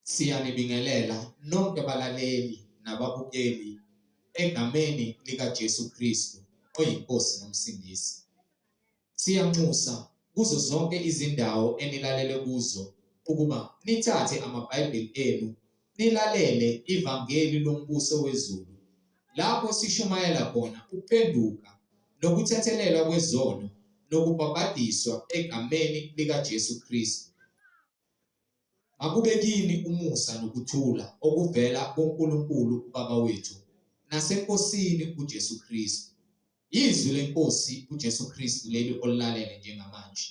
Siyanibingelela nonke abalaleli nababukeli egameni likaJesu Kristu oyinkosi nomsindisi. Siyanxusa kuzo zonke izindawo enilalele kuzo ukuba nithathe amabhayibheli enu nilalele ivangeli lombuso wezulu, lapho sishumayela khona ukuphenduka nokuthethelelwa kwezono nokubhabhadiswa egameni likaJesu Kristu. Akube kini umusa nokuthula okuvela kuNkulunkulu uBaba wethu naseNkosini uJesu Kristu. Izwi lenkosi uJesu Kristu leli olilalele njengamanje.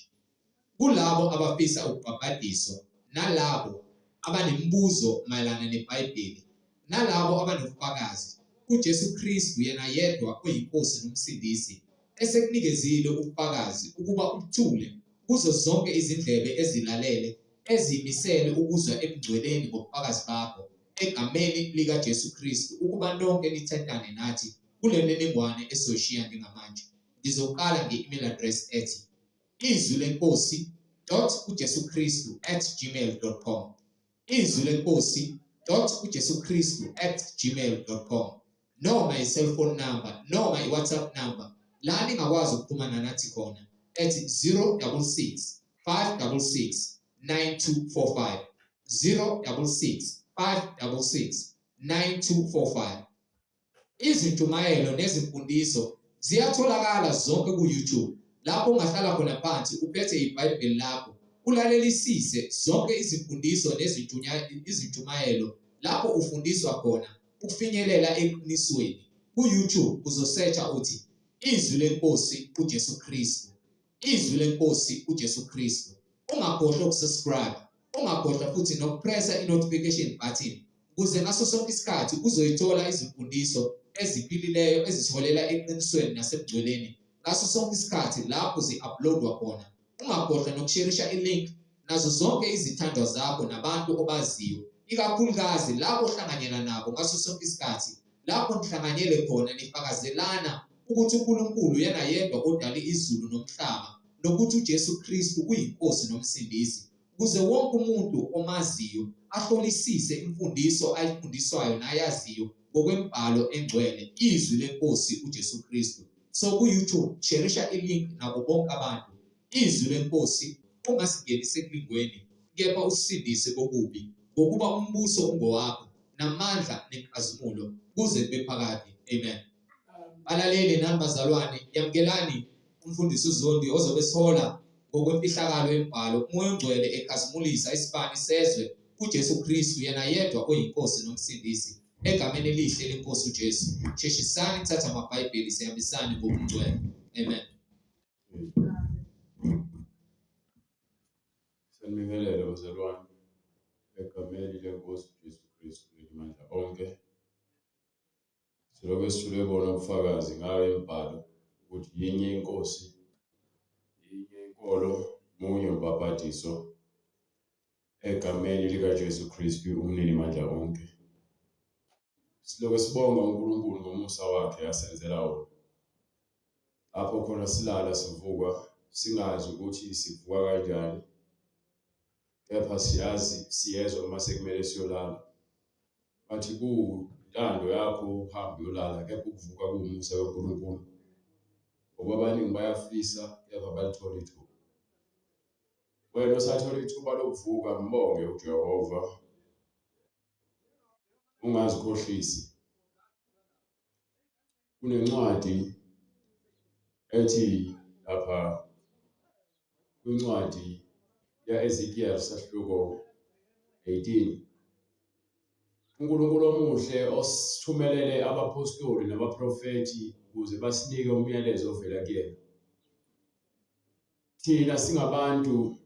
Kulabo abafisa ukubhabhadiswa, nalabo abanemibuzo mayelana neBhayibheli, nalabo abanobufakazi, uJesu Kristu yena yedwa oyinkosi nomsindisi esekunikezile ubufakazi ukuba ubuthule kuzo zonke izindlebe ezilalele ezimisele ukuzwa ebungcweleni ngobufakazi bakho egameni likaJesu Kristu, ukuba nonke nithethane nathi kule mininingwane esoyishiya njengamanje. Ngizoqala nge-email address ethi izwilenkosi.ujesukristu@gmail.com, izwilenkosi.ujesukristu@gmail.com, noma i-cellphone number noma i-WhatsApp number la ningakwazi ukuxhumana nathi khona ethi 066 566 9245, 066 566 9245. Izintshumayelo nezimfundiso ziyatholakala zonke ku-YouTube, lapho ungahlala khona phansi uphethe iBhayibheli lakho ulalelisise zonke izimfundiso izintshumayelo lapho ufundiswa khona ukufinyelela eqinisweni. Ku-YouTube uzosearcha uthi izwi lenkosi uJesu Kristu, izwi lenkosi uJesu Kristu. Ungakhohlwa ukusubscribe, ungakhohlwa futhi nokupressa i-notification button ukuze ngaso sonke isikhathi uzoyithola izimfundiso eziphilileyo ezitholela eqinisweni nasebugcweleni ngaso sonke isikhathi lapho zi-uploadwa khona. Ungakhohlwa nokusharisha i-link nazo zonke izithandwa zakho nabantu obaziyo, ikakhulukazi lapho ohlanganyela nabo ngaso sonke isikhathi, lapho nihlanganyele khona nifakazelana ukuthi uNkulunkulu yena yedwa odale izulu nomhlaba, nokuthi uJesu Kristu uyinkosi nomsindisi, ukuze wonke umuntu omaziyo ahlolisise imfundiso ayifundiswayo nayaziyo ngokwembhalo engcwele, izwi lenkosi uJesu Kristu. So ku-YouTube sharisha i-link nabo bonke abantu. Izwi lenkosi ungasingenise ekulingweni, kepha usindise kokubi, ngokuba umbuso ungowakho namandla nenkazimulo kuze kube phakade. Amen. Balaleli nami bazalwane, yamukelani umfundisi uZondi ozobe sihola ngokwemfihlakalo yembhalo, umoya ongcwele ekhazimulisa isibani sezwe kuJesu Kristu yena yedwa oyinkosi nomsindisi, egameni elihle lenkosi uJesu. Sheshisani thatha amabhayibheli sihambisane ngobungcwele. Amen. Sanibingelela bazalwane egameni lenkosi uJesu Kristu elimandla onke. Silobe sithule bona ubufakazi ngayo embhalo ukuthi yinye inkosi, yinye inkolo, munye umbhabhadiso egameni likaJesu Kristu umnini mandla onke. Silobe sibonga uNkulunkulu ngomusa wakhe asenzela wona. Lapho khona silala sivuka singazi ukuthi sivuka kanjani, kepha siyezwa uma sekumele siyolala. Bathi kuntando yakho uhambe uyolala, kepha ukuvuka kuwumusa kaNkulunkulu. Ngoba abaningi bayafisa kepha balithola ithuba. Wena osathola ithuba lokuvuka, mbonge uJehova, ungazikhohlisi. Kunencwadi ethi lapha kwincwadi ya-Ezekiel sahluko 18, uNkulunkulu omuhle osithumelele abapostoli nabaprofethi ukuze basinike umyalezo ovela kuyena. Thina singabantu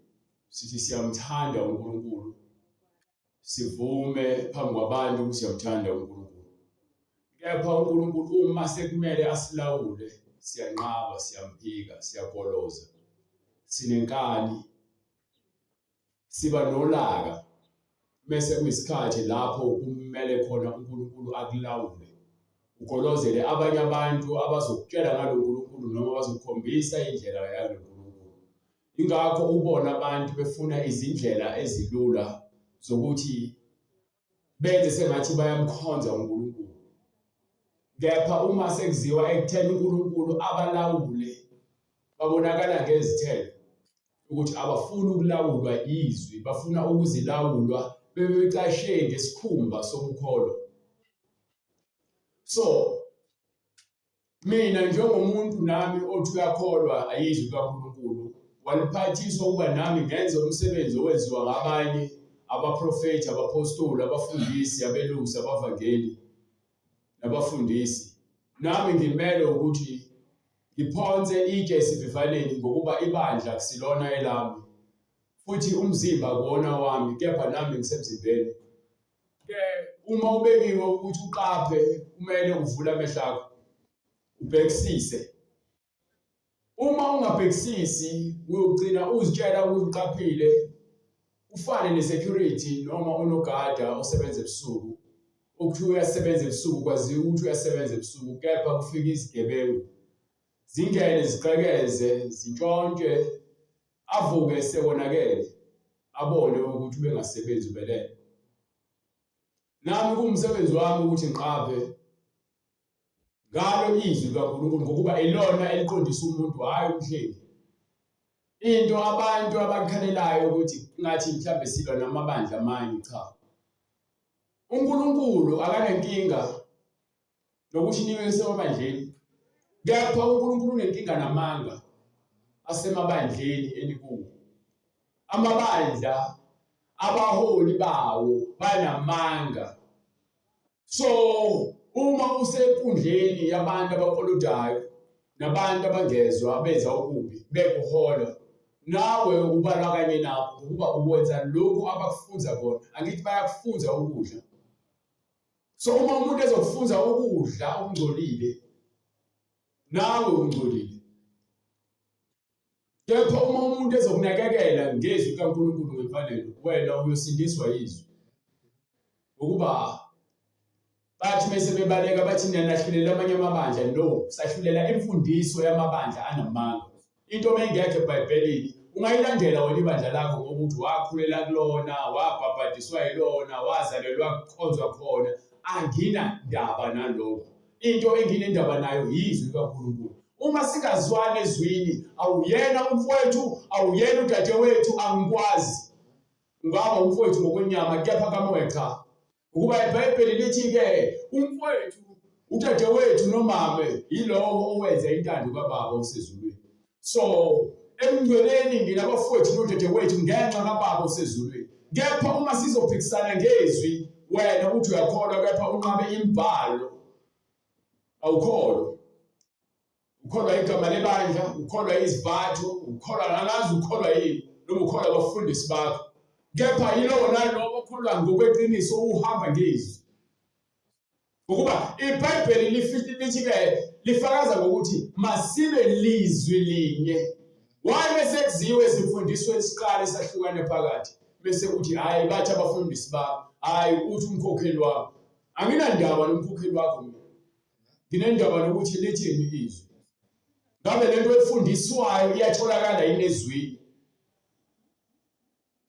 sithi siyamthanda uNkulunkulu, sivume phambi kwabantu ukuthi siyamthanda uNkulunkulu, kepha uNkulunkulu uma sekumele asilawule, siyanqaba, siyamphika, siyakoloza, sinenkani, siba nolaka. Bese kuyisikhathi lapho kumele khona uNkulunkulu akulawule, ukolozele abanye abantu abazokutshela ngalo uNkulunkulu noma bazokukhombisa indlela yalo uNkulunkulu. Ingakho ubona abantu befuna izindlela ezilula zokuthi benze sengathi bayamkhonza uNkulunkulu. Kepha uma sekuziwa ekutheni uNkulunkulu abalawule, babonakala ngezithelo ukuthi abafuni ukulawulwa izwi, bafuna ukuzilawulwa bebecashe ngesikhumba sokukholwa. So mina njengomuntu nami othi uyakholwa ayizwi kaNkulunkulu, waliphathiswa ukuba nami ngenze umsebenzi owenziwa ngabanye abaprofethi, abapostoli, abafundisi, abelusi, abavangeli nabafundisi. Nami ngimele ukuthi ngiphonse itshe esivivaneni ngokuba ibandla akusilona elami, futhi umzimba akuwona wami, kepha nami ngisemzimbeni. Uma ubekiwe ukuthi uqaphe, kumele uvule amehlo akho ubhekisise. Uma ungabhekisisi uyogcina uzitshela ukuthi uqaphile, ufane ne-security noma unogada osebenza ebusuku. Ukuthi uyasebenza ebusuku, kwaziwa ukuthi uyasebenza ebusuku, kepha kufika izigebengu zingene ziqhekeze, zintshontshe, avuke sewonakele, abone ukuthi ubengasebenzi ubelele. Nami kumsebenzi wami ukuthi ngiqaphe ngalo izwi kaNkulunkulu ngokuba ilona eliqondisa umuntu, hayi umhlengi. Into abantu abakhalelayo ukuthi ngathi mhlambe silwa namabandla amanye, cha. uNkulunkulu akanenkinga nokuthi niwe semabandleni, kepha uNkulunkulu unenkinga namanga asemabandleni enikuwo. Amabandla abaholi bawo banamanga. So uma usenkundleni yabantu abakolodayo nabantu abangezwa abenza okubi bekuhola, nawe ubala kanye nabo ngokuba ukwenza lokho abakufunza kona. Angithi bayakufunza ukudla. So uma umuntu ezokufunza ukudla okungcolile, nawe ungcolile. Kepha uma umuntu ezokunakekela ngezwi kaNkulunkulu ngemfanelo, wena uyosindiswa yizwi. Ukuba bathi mase bebaleka bathi niyalahlulela amanye amabandla, no, sahlulela imfundiso yamabandla anamanga. Into mengekho eBhayibhelini ungayilandela wena ibandla lakho ngokuthi wakhulela kulona, wabhabhadiswa yilona, wazalelwa kukhonzwa khona. Angina ndaba nalokho. Into enginendaba nayo yizwi kaNkulunkulu. Uma singazwani ezwini, awuyena umfowethu, awuyena udadewethu, angikwazi. Ungaba umfowethu ngokwenyama, kepha kamoya cha. Ukuba iBhayibheli lithi-ke umfowethu, udadewethu nomama yilowo owenza intando kaBaba osezulwini. So emngcweleni nginabafowethu nodadewethu ngenxa kaBaba osezulwini. Kepha uma sizophikisana ngezwi, wena uthi uyakholwa kepha unqabe imibhalo, awukholwa. Ukholwa igama lebandla, ukholwa izivatho, ukholwa nangazi ukholwa yini, noma ukholwa abafundisi bakho. Kepha yilowo nalowo okholwa ngokweqiniso uhamba ngezwi. Ukuba iBhayibheli lithi-ke lifakaza ngokuthi masibe lizwi linye. Why bese kuziwe sifundiswe isiqale sahlukane phakathi? Bese uthi hayi bathi abafundisi bakho, hayi uthi umkhokheli wakho. Anginandaba nomkhokheli wakho mina. Nginendaba nokuthi lithini izwi. Ngabe lento efundiswayo iyatholakala yini ezwini?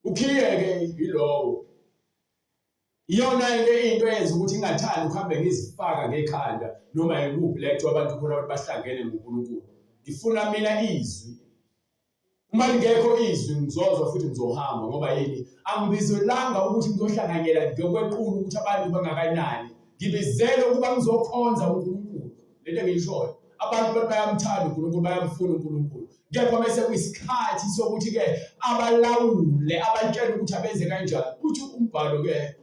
Ukhiyeke yilowo. Iyona into eyenza ukuthi ingathandi ukuhambe ngizifaka ngekhanda noma yikuphi la ekuthiwa abantu khona bahlangene noNkulunkulu. Ngifuna mina izwi. Uma lingekho izwi ngizozwa futhi ngizohamba ngoba yini? Angibizelanga ukuthi ngizohlanganyela ngokwequlu ukuthi abantu bangakanani. Ngibizele ukuba ngizokhonza uNkulunkulu. Lento engiyishoyo. Abantu bayamthanda uNkulunkulu, bayamfuna uNkulunkulu. Kepha mase kuyisikhathi sokuthi-ke abalawule, abatshele ukuthi abenze kanjani. Uthi umbhalo-ke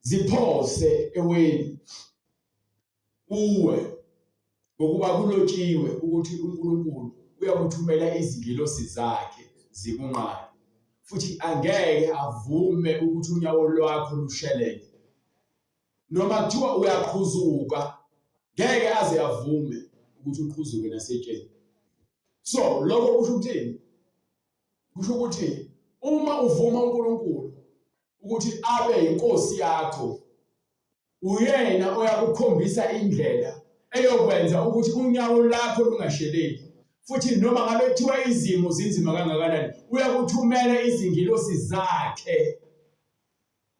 ziphose eweni uwe ngokuba kulotshiwe ukuthi uNkulunkulu uyakuthumela izingilosi zakhe zikunqabe, futhi angeke avume ukuthi unyawo lwakho lushelele. Noma kuthiwa uyaqhuzuka, ngeke aze avume ukuthi uqhuzuke nasetsheni. So lokho kusho ukuthini? Kusho ukuthi uma uvuma uNkulunkulu ukuthi abe inkosi yakho, uyena oyakukhombisa indlela eyokwenza ukuthi unyawo lakho lungasheleli. Futhi noma ngabe kuthiwa izimo zinzima kangakanani, uyakuthumela izingilosi zakhe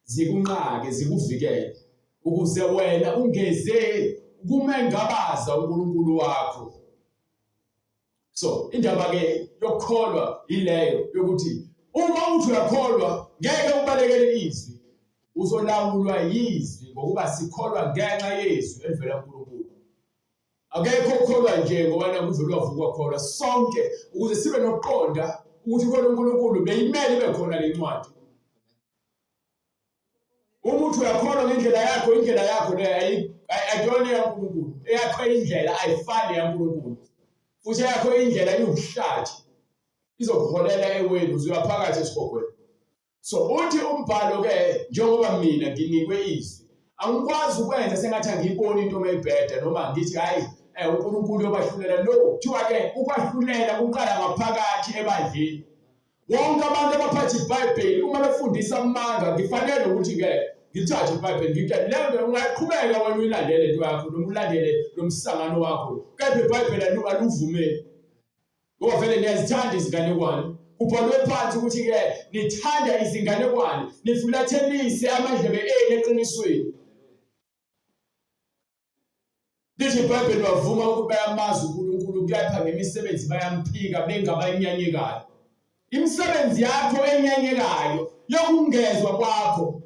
zikunqake zikuvikele ukuze wena ungeze kumengabaza uNkulunkulu wakho. So indaba ke yokukholwa ileyo yokuthi uma uthi uyakholwa ngeke ubalekele izwi, uzolawulwa yizwi ngokuba sikholwa ngenxa yezwi elivela kuNkulunkulu. Akekho ukholwa nje ngoba nakuvela wavuka khona, sonke ukuze sibe nokuqonda ukuthi uNkulunkulu beyimele ibe khona le ncwadi. Umuntu uyakholwa ngendlela yakho, indlela yakho le ayiyona yaNkulunkulu, eyakho indlela ayifani yaNkulunkulu, futhi yakho indlela iwubuhlathi izokuholela eweni uzuyaphakathi esibhokweni. So uthi umbhalo ke njengoba mina nginikwe izwi angikwazi ukwenza sengathi angiyiboni into mayibheda noma ngithi hayi uNkulunkulu uyobahlulela. No, kuthiwa ke ukwahlulela kuqala ngaphakathi ebandleni. Wonke abantu abaphatha iBhayibheli uma befundisa amanga ngifanele ukuthi ke ngithathe iBhayibheli ngithi lento ungaqhubeka wena uyilandele into yakho noma ulandele lomsangano wakho, kepha iBhayibheli aluvumeli. Ngoba vele niyazithanda izinganekwane. Kubhalwe phansi ukuthi ke nithanda izinganekwane, nifulathelise amadlebe enu eqinisweni. Lithi iBhayibheli bavuma ukuthi bayamazi uNkulunkulu, kepha ngemisebenzi bayamphika bengabanyanyekayo. Imisebenzi yakho enyanyekayo yokungezwa kwakho.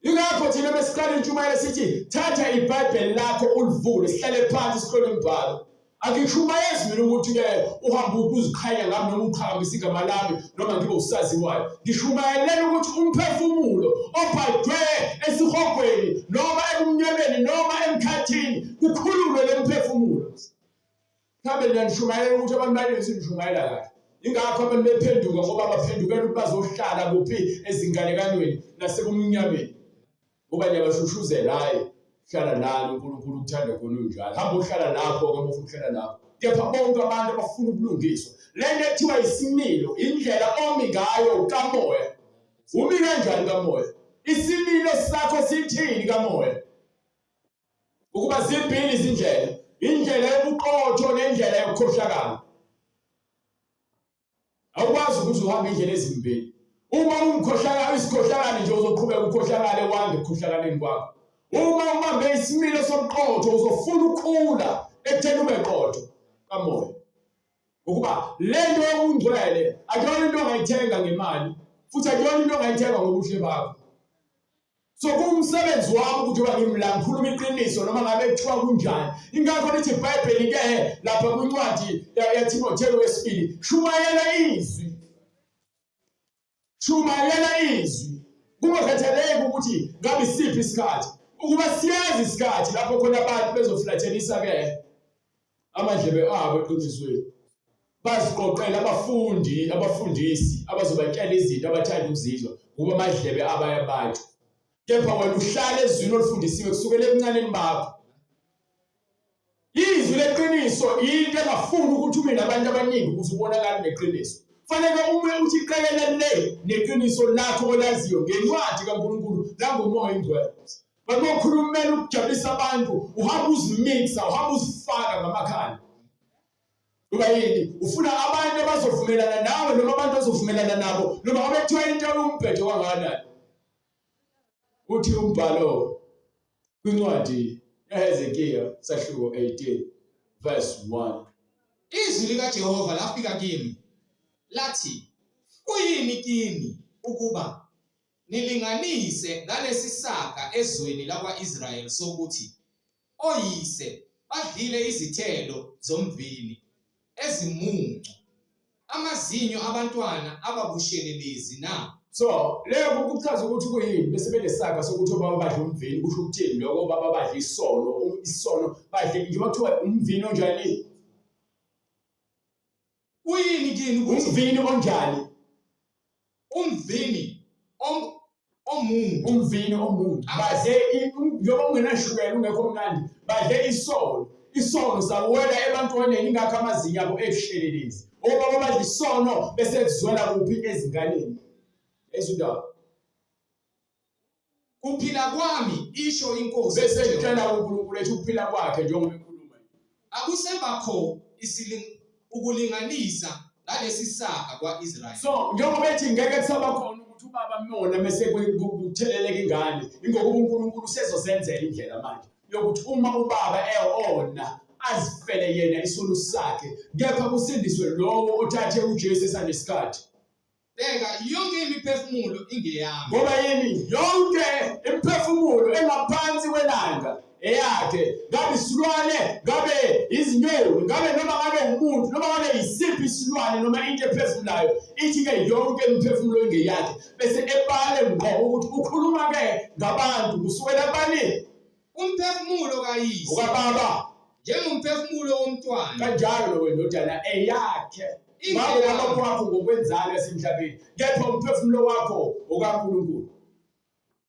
Ingakho thina besiqala intshumayelo sithi thatha iBhayibheli lakho ulivule, sihlale phansi sikhole umbhalo. Akishumayezi mina ukuthi ke uhamba ukuzikhanya ngami noma uqhakambisa igama lami noma ngibe usaziwayo. Ngishumayela ukuthi umphefumulo obhadwe esihogweni noma emnyameni noma emkhathini kukhululwe le mphefumulo. Mhlawumbe ngiyanishumayela ukuthi abantu baninzi nishumayela kahle. Ingakho abantu bephenduka ngoba baphendukela ukuthi bazohlala kuphi ezinganekanweni nasebumnyameni. Ngoba niyabashushuzela hayi hlala nalo uNkulunkulu uthanda khona unjalo. Hamba uhlala lapho ke uma uhlala lapho. Kepha bonke abantu abafuna ubulungiswa. Le nto ethiwa isimilo, indlela omi ngayo kamoya. Umi kanjani kamoya? Isimilo sakho sithini kamoya? Ukuba zimbili izindlela, indlela yobuqotho nendlela yokukhohlakala. Awukwazi ukuthi uhambe indlela ezimbili. Uma umkhohlakala isikhohlakala nje uzoqhubeka ukhohlakale wande ukukhohlakaleni kwakho. Uma uhambe isimilo somqotho uzofuna ukukhula ekutheni ube qotho kamoya. Ukuba lento yokungcwele akuyona into ongayithenga ngemali, futhi akuyona into ongayithenga ngobuhle bakho. So kumsebenzi wami ukuthi uba ngimla ngikhuluma iqiniso noma ngabe kuthiwa kunjani. Ingakho lithi iBhayibheli ke lapha kwincwadi yaTimotheo wesibili, shumayela izwi. Shumayela izwi. Kungakhathaleki ukuthi ngabe isiphi isikhathi. Ukuba siyazi isikhathi lapho khona abantu bezofulathelisa ke amadlebe abo eqinisweni. Baziqoqela abafundisi abazobatshela izinto abathanda ukuzizwa kuba amadlebe abayabantu. Kepha wena uhlale ezwini olufundisiwe kusukela ebuncaneni bakho. Izwi leqiniso into engafuni ukuthi ube nabantu abaningi ukuze ubonakale neqiniso. Fanele ume uthi iqekela le neqiniso lakho olaziyo ngencwadi kaNkulunkulu langomoya ingcwele. Bakho ukhulumela ukujabulisa abantu, uhamba uzimixa, uhamba uzifaka ngamakhanda. Kuba yini ufuna abantu abazovumelana nawe noma abantu abazovumelana nabo noma abethiwa into yomphetho kangakanani. Uthi umbhalo kwincwadi yaHezekiya sahluko 18 verse 1. Izwi likaJehova lafika kimi lathi, kuyini kini ukuba nilinganise ngalesi saka ezweni lakwa-Israyeli sokuthi oyise badlile izithelo zomvini ezimuncu, amazinyo abantwana ababushelelezi na? So leyo kuchaza ukuthi kuyini bese benesaka sokuthi obaba badle umvini. Kusho ukuthini lokho baba badle isono, isono badle njengoba kuthiwa umvini onjani? Kuyini kini ukuthi umvini onjani? Umvini omuncu. Umvini omuncu. Badle njengoba ungenashukela ungekho mnandi, badle isono. Isono sawela ebantwaneni ingakho amazinyo abo ebushelelezi. Obaba badle isono bese kuzwela kuphi ezinganeni. Ezindaba kuphila kwami isho inkosi bese itshela uNkulunkulu ethi ukuphila kwakhe njengoba ekhuluma. Akusembakho ukulinganisa ngalesi saka kwa-Israyeli. So njengoba ethi ngeke kusaba khona ukuthi ubaba mona mase kutheleleka ingane ingoba uNkulunkulu usezozenzela indlela manje yokuthi uma ubaba eona azifele yena isolo sakhe kepha kusindiswe lowo othathe uJesu esanesikhathi. Beka yonke imiphefumulo ingeyami. Ngoba yini yonke imiphefumulo engaphansi kwelanga eyakhe, ngabe isilwane, ngabe izinyoni, ngabe noma ngabe umuntu, noma ngabe isiphi isilwane noma into ephefumulayo, ithi-ke yonke imiphefumulo ingeyakhe. Bese ebale ngqo ukuthi ukhuluma ke ngabantu kusukela bani? Umphefumulo kayise. Ukababa. Njengomphefumulo womntwana. Kanjalo lo wendodana eyakhe. Ngabe lapho wakho ngokwenzalo yasemhlabeni, kepha umphefumulo wakho okaNkulunkulu.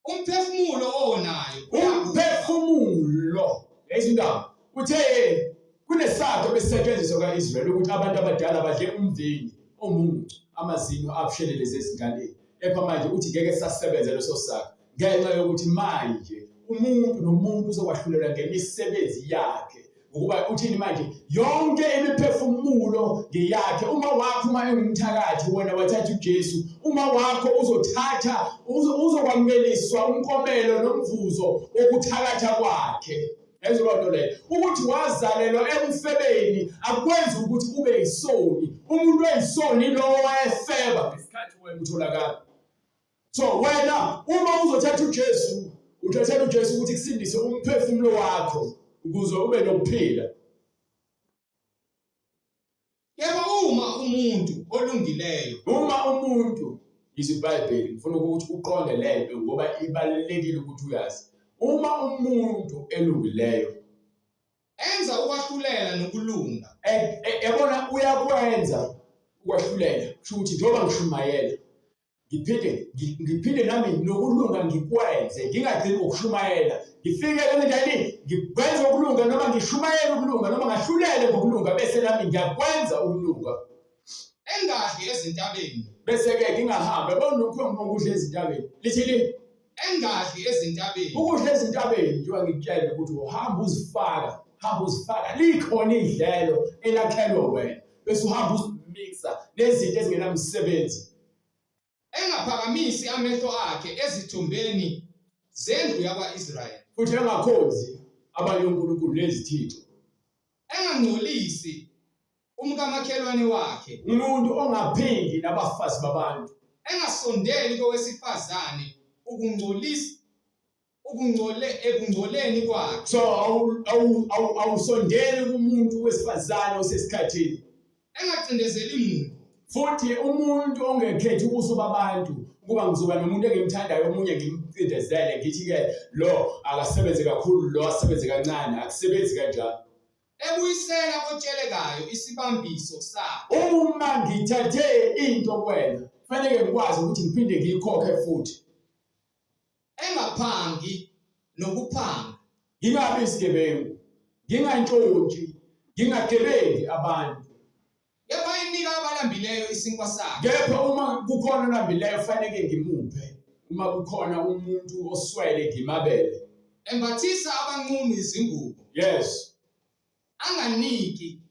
Umphefumulo onayo. Umphefumulo. Ezindaba. Uthe kunesakho besisetshenziswa kaIsrael ukuthi abantu abadala badle umvini omuncu, amazinyo abusheleleze ezingaleni. Epha manje uthi ngeke sasebenza leso sakho. Ngenxa yokuthi manje umuntu nomuntu uzokwahlulelwa ngemisebenzi yakhe. Ukuba uthini manje yonke imiphefumulo ngeyakhe. Uma wakho uma engumthakathi wena wathatha uJesu, uma wakho uzokwamukeliswa umkomelo nomvuzo wokuthakatha kwakhe. Ezolonto le ukuthi wazalelwa emfebeni akwenzi ukuthi ube yisoni. Umuntu oyisoni lo wayefeba ngesikhathi wena utholakala. So wena uma uzothatha uJesu, uthatha uJesu ukuthi kusindise umphefumulo wakho ukuze ube nokuphila. Yebo uma umuntu olungileyo, uma umuntu iziBhayibheli ngifuna ukuthi uqonde lento ngoba ibalulekile ukuthi uyazi. Uma umuntu elungileyo enza ukwahlulela nokulunga, yabona uyakwenza ukwahlulela, kusho ukuthi njengoba ngishumayela ngiphinde nami nokulunga ngikwenze, ngingagcini ngokushumayela. Ngifike kanjani ngikwenza ukulunga noma ngishumayela ukulunga noma ngahlulele ngokulunga bese nami ngiyakwenza ukulunga. Engadli ezintabeni, Bese-ke ngingahambe bonokho ukudla ezintabeni. Lithini? Engadli ezintabeni. Ukudla ezintabeni njengoba ngikutshela ukuthi uhamba uzifaka. Likhona idlelo elakhelwe wena. Bese uhamba uzimixa nezinto ezingenamsebenzi. Engaphakamisi amehlo akhe ezithumbeni zendlu yakwa-Israyeli. Futhi engakhonzi abanye uNkulunkulu nezithixo. Engangcolisi umkamakhelwane wakhe. Umuntu ongaphindi nabafazi babantu. Engasondeli kowesifazane ekungcoleni kwakhe. So awusondeli kumuntu wesifazane osesikhathini. Engacindezeli muntu. Futhi umuntu ongekhethi ubuso babantu ukuba ngizoba nomuntu engimthandayo omunye ngimcindezele ngithi-ke lo akasebenze kakhulu lo asebenze kancane, akusebenzi kanjalo. Ebuyisela otshelekayo isibambiso sakhe. Uma ngithathe into kuwena kufanele ngikwazi ukuthi ngiphinde ngiyikhokhe futhi. Engaphangi nokuphanga. Ngingabi isigebengu, ngingantshontshi, ngingagebengi abantu. Yebo inika abalambileyo isinkwa sakhe. Kepha uma kukhona olambileyo kufanele ngimuphe. Uma kukhona umuntu oswele ngimabele. Embathisa abanqunu izingubo. Yes. Anganiki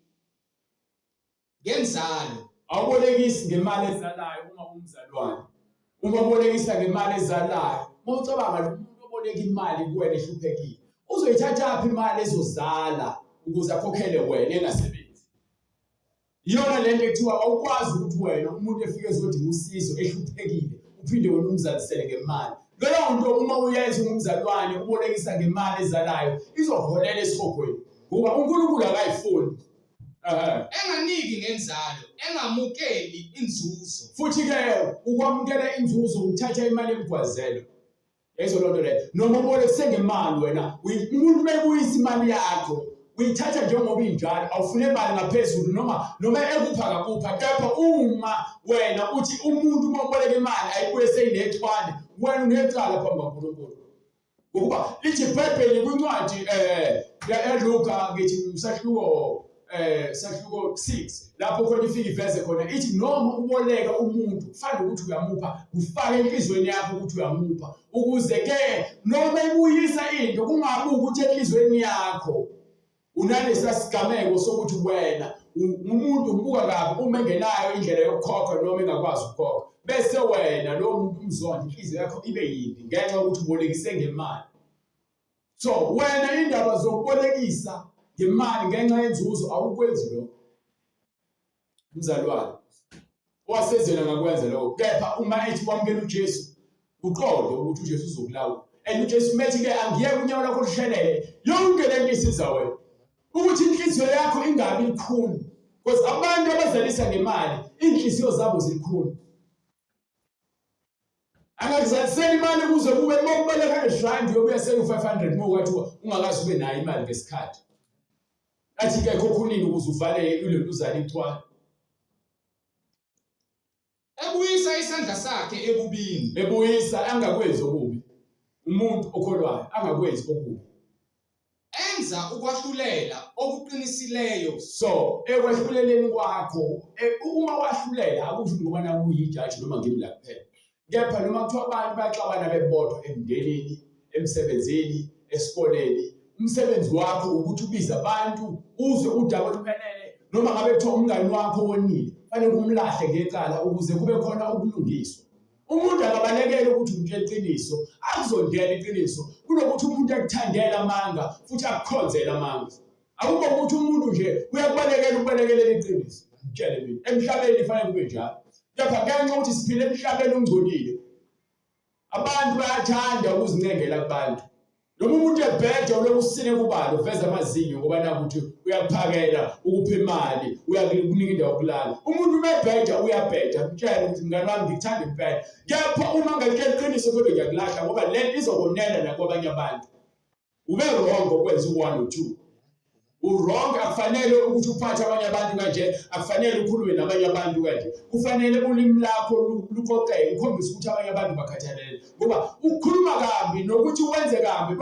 ngenzalo. Awubolekisi ngemali ezalayo uma umzalwane. Uma ubolekisa ngemali ezalayo, mawucabanga lo muntu oboleka imali kuwena ehluphekile, uzoyithatha aphi imali ezozala ukuze akhokhele wena engasebenzi? Iyona lento ekuthiwa awukwazi ukuthi wena umuntu efike ezodinga usizo ehluphekile uphinde wena umzalisele ngemali. Leyo nto uma uyenza ngumzalwane ubolekisa ngemali ezalayo izoholela esikhokweni ngoba uNkulunkulu akayifuni. Enganiki ngenzalo, engamukeli inzuzo. Futhi-ke ukwamukela inzuzo uthatha imali emgwazelo. Yezo lonto leyo. Noma ubolekise ngemali wena, umuntu mebuyisa imali yakho, uyithatha njengoba injalo, awufune imali ngaphezulu noma ekupha kakupha. Kepha uma wena uthi umuntu uma uboleka imali ayibuye seyinexhwane, wena unecala phambi kaNkulunkulu. Ngoba lithi iBhayibheli kwincwadi yaLuka ngithi Sahluko 6 lapho khona ifika iveze khona ithi noma uboleka umuntu kufanele ukuthi uyamupha, ufake enhlizweni yakho ukuthi uyamupha ukuze ke noma ibuyisa into kungabi ukuthi enhlizweni yakho unalesa sigameko sokuthi wena umuntu umbuka kabi uma engenayo indlela yokukhokha noma engakwazi ukukhokha. Bese wena lo muntu umzonda inhliziyo yakho ibe yimbi ngenxa yokuthi ubolekise ngemali. So wena indaba zokubolekisa ngemali ngenxa yenzuzo awukwenzi lokho. Umzalwane wasezela ngakwenza lokho. Kepha uma ethi kwamukela uJesu uqonde ukuthi uJesu uzokulawula. And uJesu methi ke angiyeke unyawo lakho lushelele yonke lento isiza wena. Ukuthi inhliziyo yakho ingabi ikhulu. Because abantu abazalisa ngemali inhliziyo zabo zikhulu. Angakuzalisela imali kuze kube mokubaleka eRand yobuya sele u500 mokwathi ungakazi ube nayo imali ngesikhathi. Athi ke khokhulini ukuze uvale ile uzali ithwala. Ebuyisa isandla sakhe ebubini. Ebuyisa angakwenzi okubi. Umuntu okholwayo angakwenzi okubi. Enza ukwahlulela okuqinisileyo. So ekwahluleleni kwakho uma wahlulela akusho ngoba naku uyijaji noma ngimla kuphela. Kepha noma kuthiwa abantu baxabana bebodwa emndenini, emsebenzini, esikoleni, umsebenzi wakho ukuthi ubize abantu uzwe udaba oluphelele noma ngabe kuthiwa umngani wakho wonile fanele umlahle ngecala ukuze kube khona ubulungiswa. Umuntu akabalekele ukuthi umtshela iqiniso, akuzondela iqiniso kunokuthi umuntu akuthandela amanga futhi akukhonzela amanga. Akukho ukuthi umuntu nje uyakubalekela ukubalekelela iqiniso. Ngitshele mina emhlabeni fanele kube njalo. Kepha ngenxa yokuthi siphile emhlabeni ongcolile abantu bayathanda ukuzincengela kubantu. Noma umuntu ebhedwa lokusine kubalo veza amazinyo ngoba nakuthi uyaphakela ukupha imali uyakunika indawo yokulala. Umuntu ubebhedwa uyabhedwa mtshela ukuthi mngani wami ngikuthanda impela. Kepha uma ngakutshela iqiniso kodwa ngiyakulahla ngoba lento izokonela nakwabanye abantu. Ube wrong ukwenza u1 no2. Wrong akufanele ukuthi uphathe abanye abantu kanje, akufanele ukhulume nabanye abantu kanje. Kufanele ulimi lakho luqoqeke ukhombise ukuthi abanye abantu bakhathalele. Ngoba ukukhuluma kabi nokuthi wenze kabi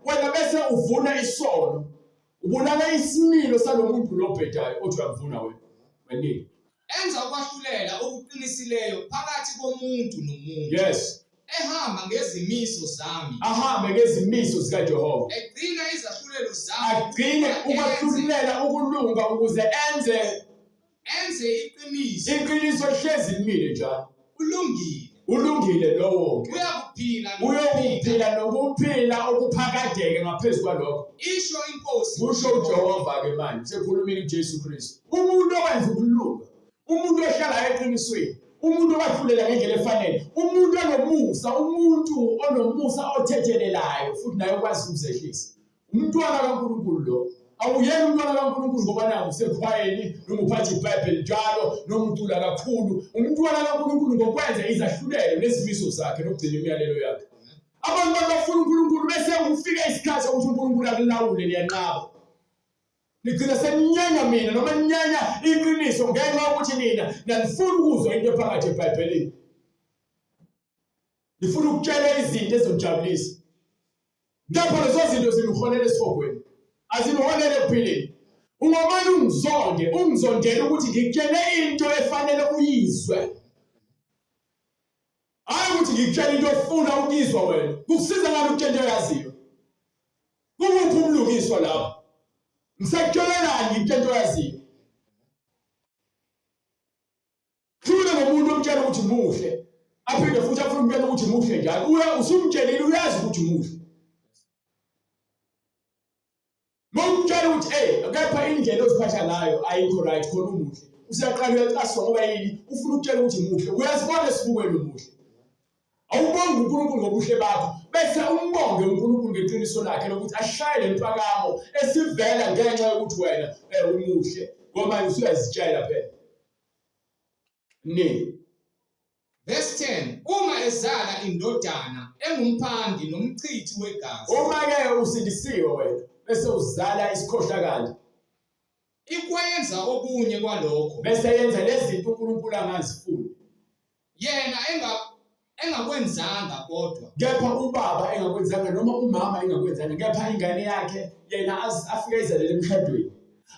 wena bese uvuna isono. Ubulala isimilo salomuntu lobhedayo othi uyavuna wena. Wenini? Enza ukwahlulela okuqinisileyo phakathi komuntu nomuntu. Yes. Ehamba ngezimiso zami. Ahambe ngezimiso zikaJehova. Egcina izahlulelo zami. Agcine ukwahlulela ukulunga ukuze enze iqiniso. Iqiniso lihlezi limile njalo. Ulungile lowo. Uyokuphila nokuphila okuphakadeke ngaphezulu kwalokho. Isho inkosi. Kusho uJehova ke manje sekhulumeni uJesu Kristu. Umuntu owenza ukulunga, umuntu ohlala eqinisweni, umuntu owahlulela ngendlela efanele, umuntu onomusa othethelelayo futhi naye okwazi ukuzehlisa. Umntwana kaNkulunkulu lo. Awuyeni umntwana kaNkulunkulu ngoba naku usekhwayeni noma uphatha iBhayibheli njalo noma ucula kakhulu. Umntwana kaNkulunkulu ngokwenza izahlulelo nezimiso zakhe nokugcina imiyalelo yakhe. Abantu bafuna uNkulunkulu bese ufika isikhathi ukuthi uNkulunkulu akulawule liyanqaba. Nigcina seninyanya mina noma ninyanya iqiniso ngenxa yokuthi nina niyafuna ukuzwa into ephakathi eBhayibhelini. Nifuna ukutshela izinto ezonijabulisa. Ngapha lezo zinto zinuholele esifokweni. Azinoholele ekuphileni. Ungomane ungizondele ukuthi ngikutshele into efanele uyizwe. Hayi ukuthi ngikutshele into ofuna ukuyizwa wena. Kukusiza ngani ukutshela into oyaziyo? Kumuphi umlungiswa lapho? Ngisakutshela ngikutshela into oyaziyo. Hlule ngomuntu omtshela ukuthi muhle. Aphinde futhi afuna ukutshela ukuthi muhle njalo. Usumtshelile uyazi ukuthi muhle. Mawumtshela ukuthi kepha indlela oziphatha ngayo ayikho right khona umuhle. Usiyaqala uyacaswa ngoba yini ufuna ukutshela ukuthi muhle. Uyazibona esibukweni umuhle. Awubonge uNkulunkulu ngobuhle bakho bese umbonge uNkulunkulu ngeqiniso lakhe lokuthi ashaye lempakamo esivela ngenxa yokuthi wena umuhle ngoba usuyazitshela phela. Verse 10. Uma ezala indodana engumphandi nomchithi wegazi. Uma ke usindisiwe wena bese uzala isikhohlakala. Ikwenza okunye kwalokho. Bese yenza lezi zinto uNkulunkulu angazifuni. Yena engakwenzanga kodwa. Kepha ubaba engakwenzanga noma umama engakwenzanga kepha ingane yakhe yena afike izelele emshadweni.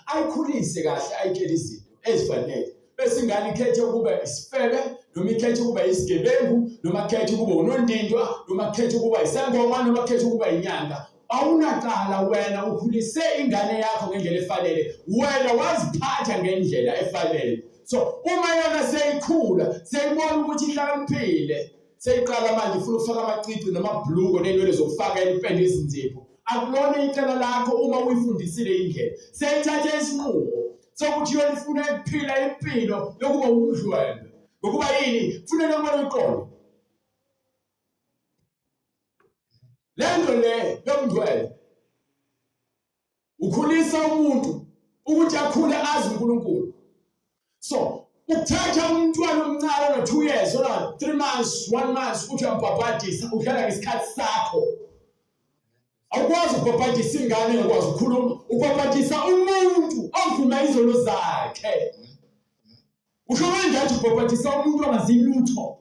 Ayikhulise kahle ayitshela izinto ezifanele. Bese ingane ikhethe ukuba isifebe noma ikhethe ukuba isigebengu noma ikhethe ukuba unondindwa noma ikhethe ukuba isangoma noma ikhethe ukuba inyanga. awunaqala wena ukhulise ingane yakho ngendlela efanele, wena waziphatha ngendlela efanele. So uma yona seyikhula seyibona ukuthi ihlakaniphile, seyiqala manje ifuna ukufaka amacici namabhluko nenwele zokufaka impende ezinzipho, akulona icala lakho uma uyifundisile indlela. Seyithathe isinqumo sokuthi yona ifuna ukuphila impilo yokuba umdlwembe, ngokuba yini kufanele kumele uyiqonde lento le yomdlwembe ukhulisa umuntu ukuthi akhule azi uNkulunkulu. So ukuthatha umntwana omncane ona 2 years ona 3 months 1 month uthi uyambhabhadisa udlala ngesikhathi sakho, awukwazi ukubhabhadisa ingane engakwazi ukukhuluma, ubhabhadisa umuntu ovuma izono zakhe. Usho kanjani ubhabhadisa umuntu ongazi lutho?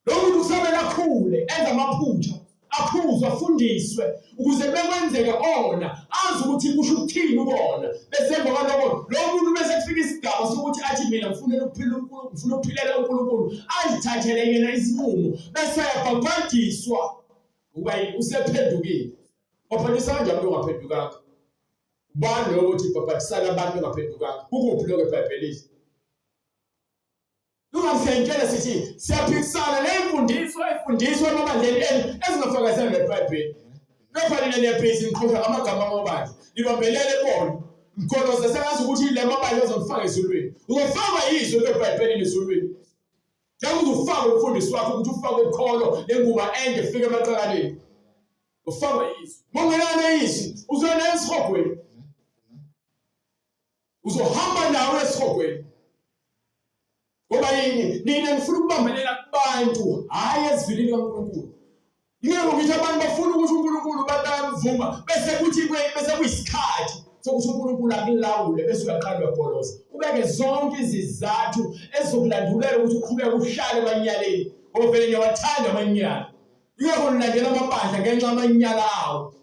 Lo muntu kusamele akhule enza amaphutha, akhuzwe afundiswe ukuze bekwenzeke ona azi ukuthi kusho ukuthini ukona. Bese emva kwalokho lo muntu bese kufika isigaba sokuthi athi mina ngifuna ukuphila uNkulunkulu, ngifuna ukuphilela uNkulunkulu, azithathele yena isinqumo bese ayabhabhadiswa ukuba usephendukile. Waphendukisa kanjani umuntu ongaphendukanga? Ubani lo ukuthi ubhabhadisana abantu bengaphendukanga? Ukuphi lokho eBhayibhelini? Ungasentshela sithi siyaphikisana nemfundiso efundiswa emabandleni enu ezingafakazana neBhayibheli. Nobhalile nebhizi ngiqhosha amagama amabandla. Libambelele bona. Mkholoza sengazi ukuthi le mabandla azomfaka ezulwini. Uzofakwa yizwi leBhayibheli ezulwini. Njengoba uzofaka umfundisi wakho ukuthi ufake ukholo lenguba ende fike emaqakaleni. Ufakwa yizwi. Mongelana izwi uzona esihogweni. Uzohamba nawe esihogweni. Ngoba yini nina nifuna ukubambelela kubantu hayi ezivilini kaNkulunkulu. Yebo ngithi abantu bafuna ukuthi uNkulunkulu batamvuma bese kuthi bese kuyisikhathi sokuthi uNkulunkulu akulawule bese uyaqala uyagoloza. Ubeke zonke izizathu ezokulandulela ukuthi uqhubeke uhlale emanyaleni ngoba vele niyawathanda amanyala. Yebo nilandela amabandla ngenxa amanyala awo.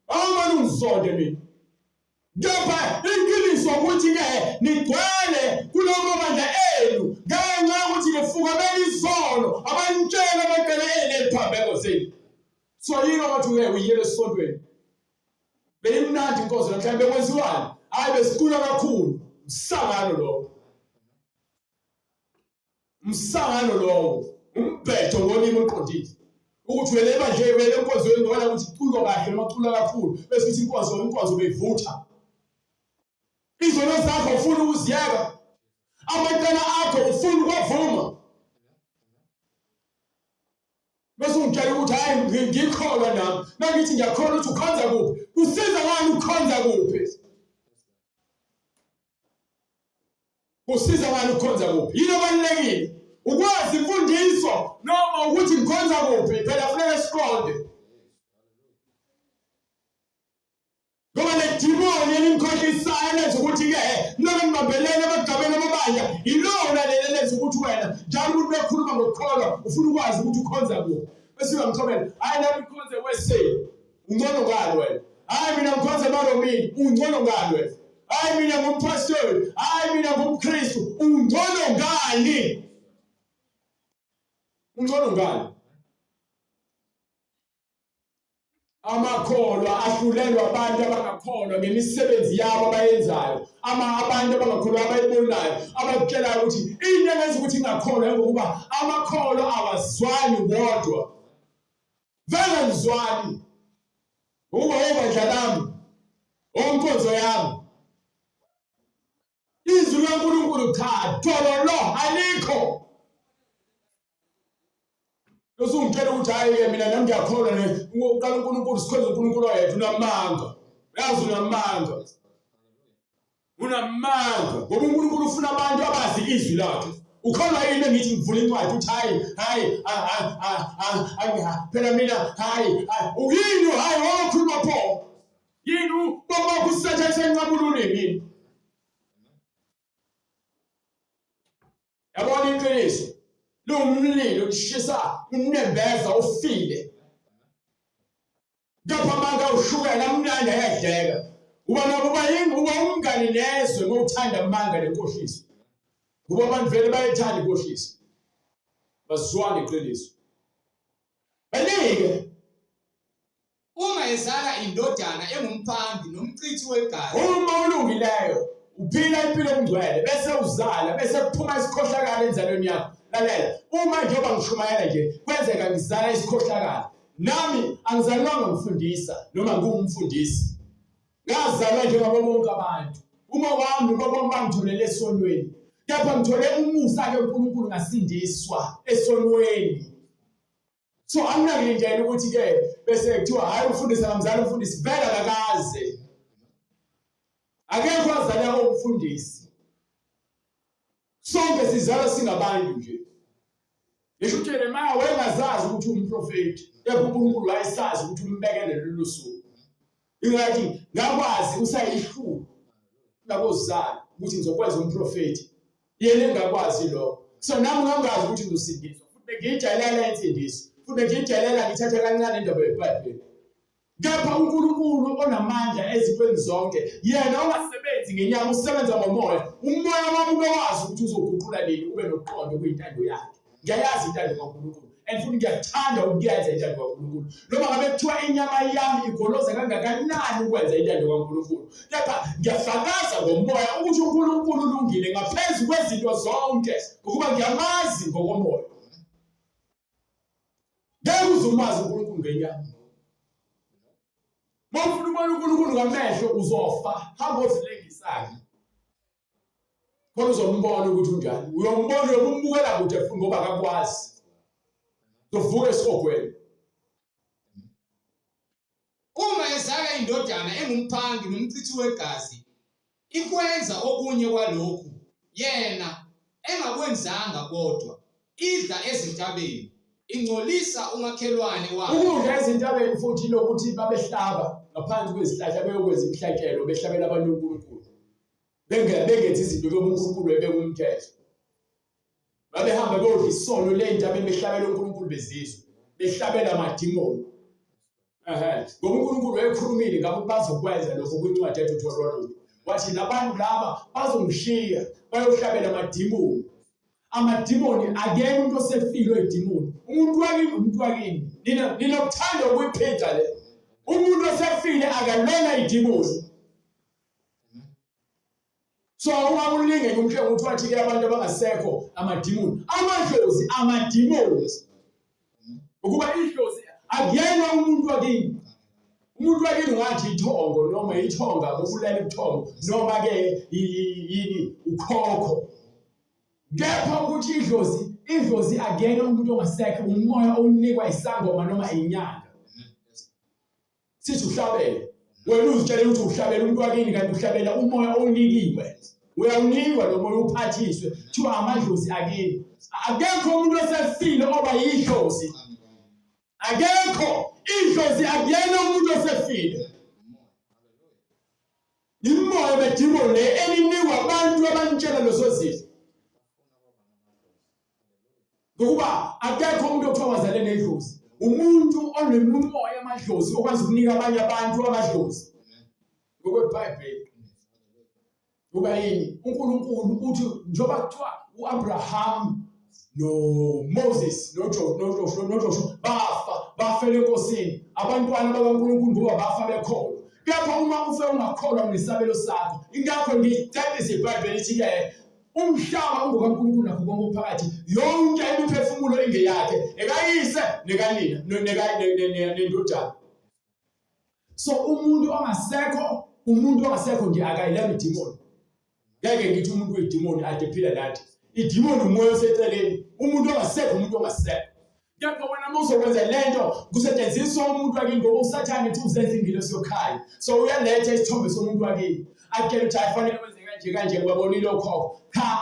Awumane ungizonde mina. Ngapha inkingiso ukuthi ke nigcwele kulomo manje enu ngenxa yokuthi nifukabela izono abantshela abaqelele eliphambeko zenu. So yini ukuthi uyele esontweni beyimnandi inkosi namhlanje bekwenziwani? Hayi besicula kakhulu. Msangano lowo umbhedo ngolimi oqondile ukuthi wele manje wele inkosi ngibona ukuthi iculo kahle macula kakhulu bese kuthi inkosi beyivutha. Izono zakho ufuna ukuziyeka, amantana akho ufuna ukwavuma. Bese ungitshela ukuthi hayi ngikholwa nami. Mangithi ngiyakholwa ukuthi ukhonza kuphi? Kusiza ngani ukukhonza kuphi? Kusiza ngani ukukhonza kuphi? Yini obalulekile? Ukwazi imfundiso noma ukuthi ngikhonza kuphi? Phela kufanele siqonde. Ngoba le demoni elimkhohlisayo lenza ukuthi ke noma ngibambelele emagabeni amabandla ilona leli lenza ukuthi wena njalo umuntu bekhuluma ngokukholwa ufuna ukwazi ukuthi ukhonza kuphi. Bese uyamthobela hayi nami ngikhonze weseli. Ungcono ngalo wena. Hayi mina ngikhonze emaromini. Ungcono ngalo wena. Hayi mina ngumpastori. Hayi mina ngumKristu. Ungcono ngani? Ungcono ngani? Amakholwa ahlulelwa abantu abangakholwa ngemisebenzi yabo abayenzayo. Abantu abangakholwa abayibonayo abakutshelayo ukuthi into engenza ukuthi ingakholwa ngokuba amakholwa awazwani wodwa. Vele ngizwani. Ukuba obandla lami, onkonzo yami. Izwi kaNkulunkulu cha, tololo alikho. Usungitshela ukuthi hayi mina nami ngiyakholwa ngokuqala uNkulunkulu sikhonza uNkulunkulu wethu unamanga. Uyazi unamanga. Unamanga. Ngoba uNkulunkulu ufuna abantu abazi izwi lakhe. Ukholwa yini ngithi ngivula incwadi uthi hayi phela mina hayi uyini hayi okhuluma pho. Yini baba kusethe senqabulule yini? Yabona iqiniso. Lo mlilo ushisa unembeza ufile. Ngapha manga ushukela mnandi ayadleka. Uba nakuba yini uba umngani nezwe ngokuthanda amanga lenkohliso. Kuba abantu vele bayithanda inkohliso. Bazwana iqiniso. Balike uma ezala indodana engumphangi nomchithi wegazi, uma ulungileyo uphila impilo engcwele bese uzala bese kuphuma isikhohlakala enzalweni yakho. Lalela, uma njengoba ngishumayela nje kwenzeka ngizala isikhohlakala, nami angizalwanga ngifundisa noma ngumfundisi, ngazalwa njengabo bonke abantu. Uma wami nobaba bangitholele esonweni, kepha ngithole umusa kaNkulunkulu ngasindiswa esonweni. So anginakindlela ukuthi ke bese kuthiwa hayi ufundisa ngamzala umfundisi vela kakaze. Akekho wazalwa ngumfundisi. Sonke sizalwa singabantu nje. Ngisho ukuthi Jeremiah wayengazazi ukuthi umprofeti, kepha uNkulunkulu wayesazi ukuthi umbekele lolu suku. Ingathi ngakwazi usayihlu labozala ukuthi ngizokwenza umprofeti. Yena engakwazi lokho. So nami ngangazi ukuthi ngizosindiswa. Futhi ngiyijayelela insindiso. Futhi ngiyijayelela ngithathe kancane indaba yeBhayibheli. Kepha uNkulunkulu onamandla ezintweni zonke, yena ongasebenzi ngenyama usebenza ngomoya. Umoya wami ukwazi ukuthi uzoguqula nini ube noqondo kuyintando yakhe. Ngiyayazi intando kaNkulunkulu. And futhi ngiyathanda ukuyenza intando kaNkulunkulu. Noma ngabe kuthiwa inyama yami igoloza kangakanani ukwenza intando kaNkulunkulu. Kepha ngiyafakaza ngomoya ukuthi uNkulunkulu ulungile ngaphezu kwezinto zonke ngokuba ngiyamazi ngokomoya. Ngeke uzumazi uNkulunkulu ngenyama. Mawufuna ukubona uNkulunkulu ngamehlo uzofa, hamba uzilengisake. Khona uzombona ukuthi unjani. Uyombona uyombukela kude futhi ngoba akakwazi. Uzovuka esogweni. uma ezala indodana engumphangi nomchithi wegazi, ikwenza okunye kwalokhu, yena engakwenzanga kodwa, idla ezintabeni, ingcolisa umakhelwane wakhe. Ukudla ezintabeni futhi lokuthi babehlaba ngaphansi kwezihlahla beyokwenza imhlakelo behlabela abantu uNkulunkulu. Bengethi izinto zobuNkulunkulu ebekumthetho. Babehamba beyodla isono ley'ntabeni behlabela uNkulunkulu bezizwe, behlabela amadimoni. Ngoba uNkulunkulu wayekhulumile ngabo bazokwenza lokho kwincwadi yaDuteronomy. Wathi labantu laba bazongishiya bayohlabela amadimoni. Amadimoni akekho umuntu osefile edimoni. Umuntu wakini umuntu wakini. Ninokuthanda ukuyiphetha le. Umuntu osefile akalwela idimoni. So uma ulinge ngomhlengo ukuthi wathi ke abantu abangasekho amadimoni. Amadimoni. Ukuba idlozi akuyena umuntu wakini. Umuntu wakini ngathi ithongo noma ithonga ngokulalela ubuthongo noma ke yini ukhokho. Kepha ukuthi idlozi akuyena umuntu ongasekho, umoya onikwa isangoma noma inyanga. Sithi uhlabele. Wena uzitshela ukuthi uhlabela umuntu wakini kanti uhlabela umoya onikiwe. Uyawunikwa lo moya uphathiswe kuthiwa amadlozi akini. Akekho umuntu osefile oba yidlozi. Akekho idlozi akuyena umuntu osefile. Imoya bedimoni le elinikwa abantu abanitshela leso zizwe. Ngokuba akekho umuntu okuthiwa wazalwe nedlozi. Umuntu onomoya amadlozi okwazi ukunika abanye abantu amadlozi. Ngokwebhayibheli. Ngoba yini? uNkulunkulu uthi njengoba kuthiwa uAbraham noMoses noJoshua bafela enkosini. Abantwana bakaNkulunkulu ngoba bafa bekholwa. Kepha uma ufe ungakholwa ngesabelo sakho, ingakho ngiyithembisa iBhayibheli ithi ke umhlaba ungokaNkulunkulu nakho konke okuphakathi, yonke imiphefumulo ingeyakhe, ekayise nekanina nendodana. So umuntu ongasekho nje akayilami idimoni. Ngeke ngithi umuntu wedimoni adephila nathi. Idimoni umoya oseceleni. Umuntu ongasekho. Kepha wena mawuzokwenza lento kusetshenziswa umuntu wakini ngoba uSathane uthi uzenza ingilosi yokhaya. So uyaletha isithombe somuntu wakini. Akutshela ukuthi ayifanele kwenze kanje ngibabonile okhokho.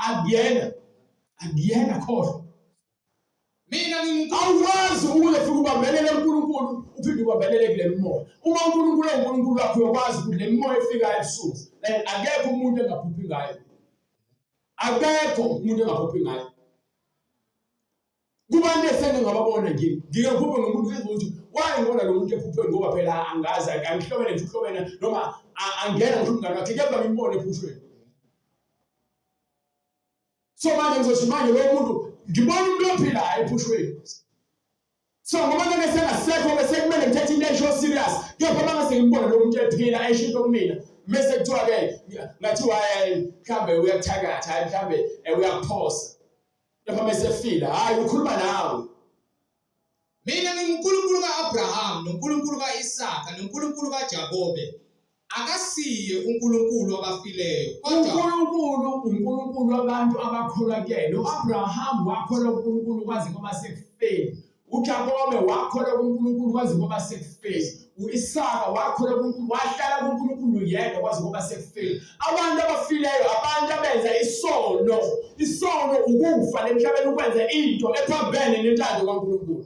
Akuyena khohlwa. Mina ngimuntu awukwazi ukuze ufike ubambelele uNkulunkulu uphinde ubambelele kule moya. Uma uNkulunkulu uNkulunkulu wakho uyakwazi ukuthi le moya efika ebusuku. Akekho umuntu engaphuphi ngayo. Akekho umuntu engaphuphi ngayo. Kubantu esenge ngababona ngike ngiphuphe ngomuntu ukuthi wayengibona lo muntu ephupheni ngoba phela angazi angihlobene nje uhlobene noma angena nje umngane wakhe kepha ngimbone ephupheni. So manje ngizothi manje lo muntu ngibona umuntu ophilayo ephupheni. So ngoba ngesengasekho bese kumele ngithathe into esho serious. Kepha manje ngibona lo muntu ephila eshinto kumina. Bese kuthiwa ke ngathi hayi mhlambe uyathakatha, hayi mhlambe uyaphosa. Kepha bese fila, hayi ukhuluma nawe. Mina nguNkulunkulu kaAbraham, noNkulunkulu kaIsaka, noNkulunkulu kaJakobe. Akasiye uNkulunkulu wabafileyo. uNkulunkulu wabantu abakholwa kuyena. uAbraham wakholwa uNkulunkulu kwaze kwaba sekufeni. uJakobe wakholwa uNkulunkulu kwaze kwaba sekufeni. uIsaka wakholwa uNkulunkulu, wahlala kuNkulunkulu yedwa kwaze kwaba sekufeni. Abantu abafileyo abantu abenza isono. Isono ukufa emhlabeni ukwenza into ephambene nentando kaNkulunkulu.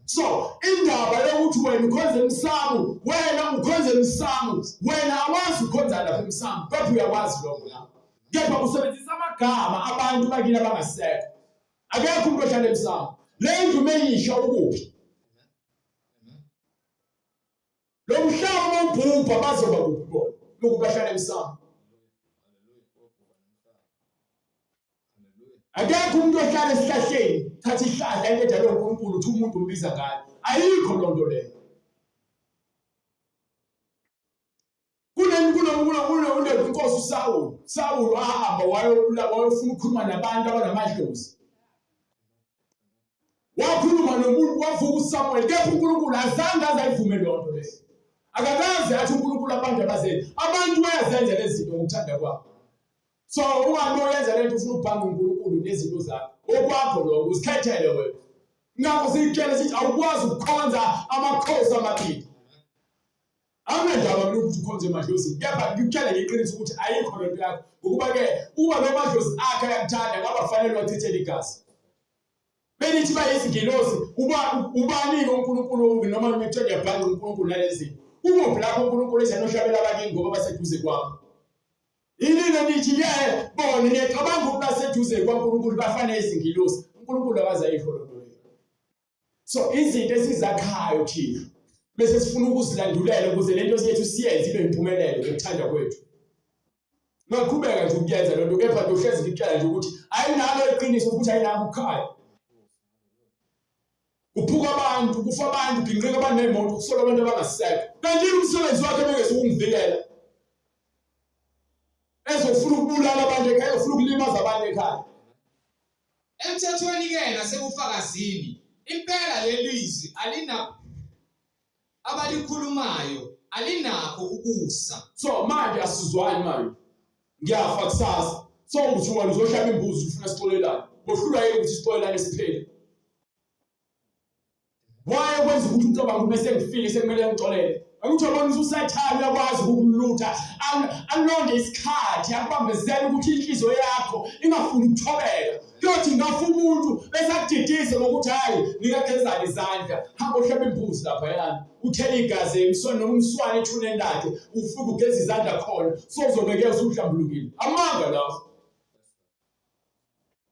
So indaba yokuthi wena ukhonza emsamu, wena ukhonza emsamu, wena awazi ukhonza lapha emsamu, kodwa uyawazi lokho la. Kepha usebenzisa amagama abantu bakini abangasekho. Akekho umuntu ohlala emsamu. Le ndlu meyisha ukuphi? Lo mhlaba ubhubha bazoba kuphi bona? Lokubahlala emsamu. Akekho umuntu ohlala esihlahleni, thatha ihlahla enkedalo uNkulunkulu uthi umuntu umbiza ngayo. Ayikho lonto leyo. Inkosi uSawuli wahamba wayofuna ukukhuluma nabantu abanamadlozi. Wakhuluma nomuntu wavuka uSamuel, kepha uNkulunkulu azange azayivume lonto leyo. Akakaze athi uNkulunkulu abantu abazeni. Abantu bayazenza lezi zinto ngokuthanda kwabo. So uhambe uyenza lento ufuna ukubhanga uNkulunkulu nezinto zakho. Okwakho lokho uzikhethele wena. Ngakho siyitshela sithi awukwazi ukukhonza amakhosi amabili. Amendaba ukuthi ukhonze amadlozi. Kepha ngikutshela ngeqiniso ukuthi ayikho lento yakho. Ukuba ke uba namadlozi akhe ayakuthanda ngaba fanele wathethele igazi. Benithi bayizingilosi ubani uNkulunkulu noma umethwe yabhanga uNkulunkulu nalezi. Umuphi lapho uNkulunkulu esenoshabela abakini ngoba baseduze kwabo. Yini nithi ke bona ngiyacabanga ukuthi baseduze kwaNkulunkulu bafanele izingilosi. uNkulunkulu akaze ayikho lonto leyo. So izinto esizakhayo thina bese sifuna ukuzilandulela ukuze lento sethu siyenze ibe impumelelo ngokuthanda kwethu. Ngaqhubeka nje ukuyenza lonto kepha ndohlezi ngicela nje ukuthi ayinalo iqiniso ukuthi ayinako ukukhaya. Kuphuka abantu, kufa abantu, ginqika abantu nemoto, kusola abantu abangasekho. Kanti umsebenzi wakhe bengeze ukumvikela. Ezofuna ukubulala abantu ekhaya, ezofuna ukulimaza abantu ekhaya. Emthethweni ke nasebufakazini, impela lelizwi alina abalikhulumayo alinakho ukusa. So manje asizwani manje. Ngiyafa kusasa. So uthi wena uzoshaya imbuzi ufuna sixolelane. Bohlula yini ukuthi sixolelane siphele? Why kwenza ukuthi ucabanga bese ngifike sekumele ngixolele? Ukuthi abantu usathana uyakwazi ukulutha. Alonde isikhathi akubambezela ukuthi inhliziyo yakho ingafuni ukuthobeka. Kuyothi ngafa umuntu bese akudidize ngokuthi hayi nikakhezana izandla. Hamba uhlebe imbuzi lapha yana. Uthela igazi emswane noma umswane ethuneni lakhe. Ufike ugeza izandla khona. Sozobekela usuhlambulukile. Amanga lapho.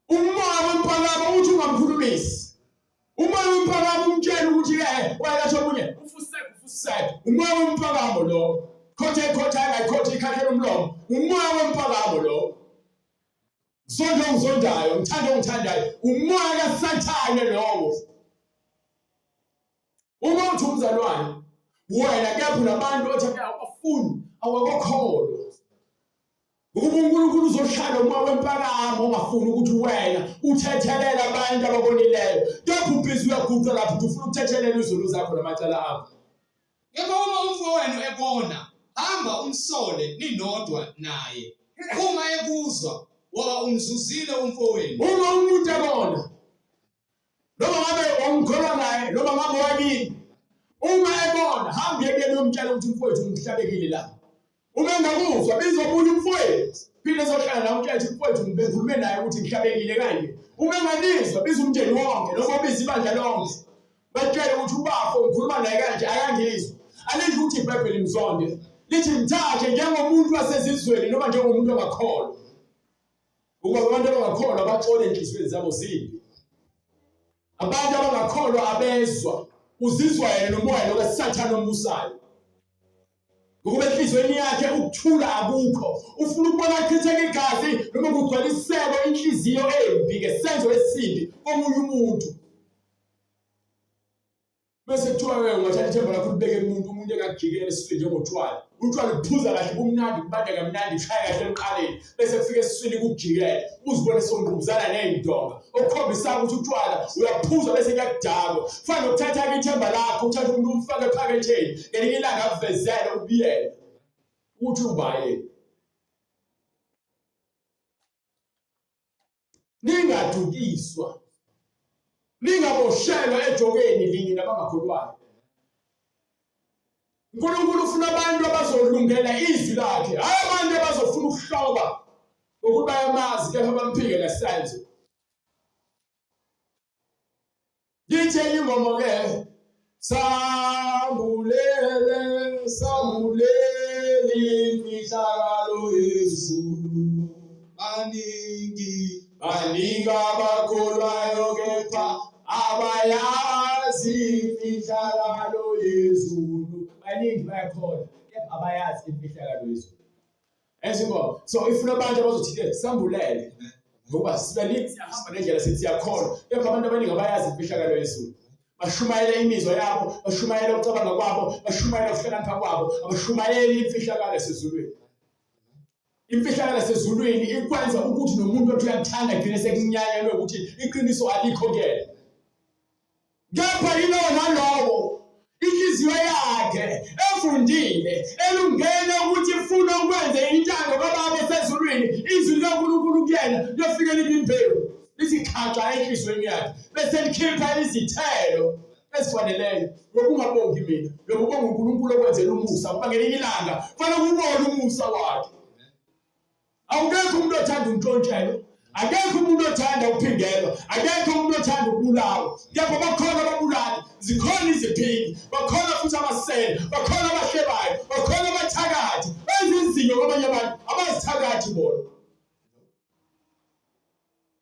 Uma wempalamo uthi ungamkhulumisi. Uma wempalamo umtshela ukuthi wena thobunye ufuseke. Uma wempalamo lo. Khothe angayikhothe ikhakhela umlomo. Uma wempalamo lo. Sonke ungizondayo, ngithanda ongithandayo. Umoya kaSathane lowo. Uma uthi umzalwane, wena kepha unabantu othi abafuni, awakholwa. Ukuba uNkulunkulu uzohlala uma wempakamo ongafuni ukuthi wena uthethelela abantu ababonileyo. Kepha ubhizi uyaguqa lapho uthi ufuna ukuthethelela izulu zakho namacala akho. Kepha uma umfowenu ebona, hamba umsole ninodwa naye. Uma ekuzwa waba umzuzile umfowenu. Uma umuntu ebona noma ngabe ongikholwa naye noma ngabe wakini, uma ebona hamba yekele umtshela ukuthi umfowethu umhlabekile la. Uma engakuzwa bizobula umfowethu phinde ezohlala nawe umtshela ukuthi umfowethu ngikhulume naye ukuthi ngihlabekile kanje. Uma engalizwa biza umndeni wonke noma biza ibandla lonke batshele ukuthi ubafo ngikhuluma naye kanje akangizwa. Alisho ukuthi iBhayibheli imzonde lithi mthathe njengomuntu wasezizweni noma njengomuntu ongakholwa. Ukuba abantu abangakholwa baxole inhliziyo zabo zimbi. Abantu abangakholwa abezwa uzizwa yena nomoya lokaSathane ombusayo. Ngoba enhlizweni yakhe ukuthula akukho. Ufuna ukubona ichitheke igazi noma kugcwaliseke inhliziyo embi ngesenzo esimbi komunye umuntu. bese kuthiwa wewe ungathatha ithemba lakho libeke umuntu engakujikela esiswini njengotshwala. Utshwala kuphuza kahle kumnandi kubanda kamnandi ushaya kahle emqaleni bese kufika esiswini kukujikela uzibone songqubuzana nendonga okukhombisa ukuthi utshwala uyaphuza bese kuyakudaka. Kufanele ukuthatha ithemba lakho uthathe umuntu umfake ephaketheni ngelinye ilanga avezele ubiyele uthi ubaye. Ningadukiswa, ningaboshelwa ejokeni linye nabangakholwayo. uNkulunkulu ufuna abantu abazolungela izwi lakhe, hayi abantu abazofuna ukuhloba ukuthi bayamazi kepha bamphike ngesenzo. Ngithe ingoma ke sambulele sambulele imfihlakalo yezulu baningi abakholwayo kepha abayazi imfihlakalo yezulu. Baningi bayakholwa kepha abayazi imfihlakalo yezulu. Ezingoma so ifuna abantu abazothi sambulele ngoba sibaningi siyahamba nendlela sithi siyakholwa kepha abantu abaningi abayazi imfihlakalo yezulu. Bashumayela imizwa yabo, bashumayela ukucabanga kwabo, bashumayela ukuhlakanipha kwabo, abashumayeli imfihlakalo yasezulwini. Imfihlakalo yasezulwini ikwenza ukuthi nomuntu othi uyakuthanda agcine sekunyanya lokuthi iqiniso alikho kuyena. Kepha yilowo nalowo inhliziyo yakhe efundile elungele ukuthi ifuna ukwenza intando kaBaba osezulwini, izwi likaNkulunkulu kuyena liyofika libe imbewu lithi khaxa enhliziyweni yakhe bese likhipha izithelo esifaneleyo. Lokungabongi mina, lokubonga uNkulunkulu okwenzela umusa ngoba ngelinye ilanga kufanele ubone umusa wakhe. Awukekho umuntu othanda untshontshelwa, akekho umuntu othanda ukuphingelwa, akekho umuntu othanda ukubulawa. Kepha bakhona ababulali, zikhona iziphingi, bakhona futhi amasela, bakhona abahlebayo, bakhona abathakathi, benza izinyo kwabanye abantu abazithakathi bona.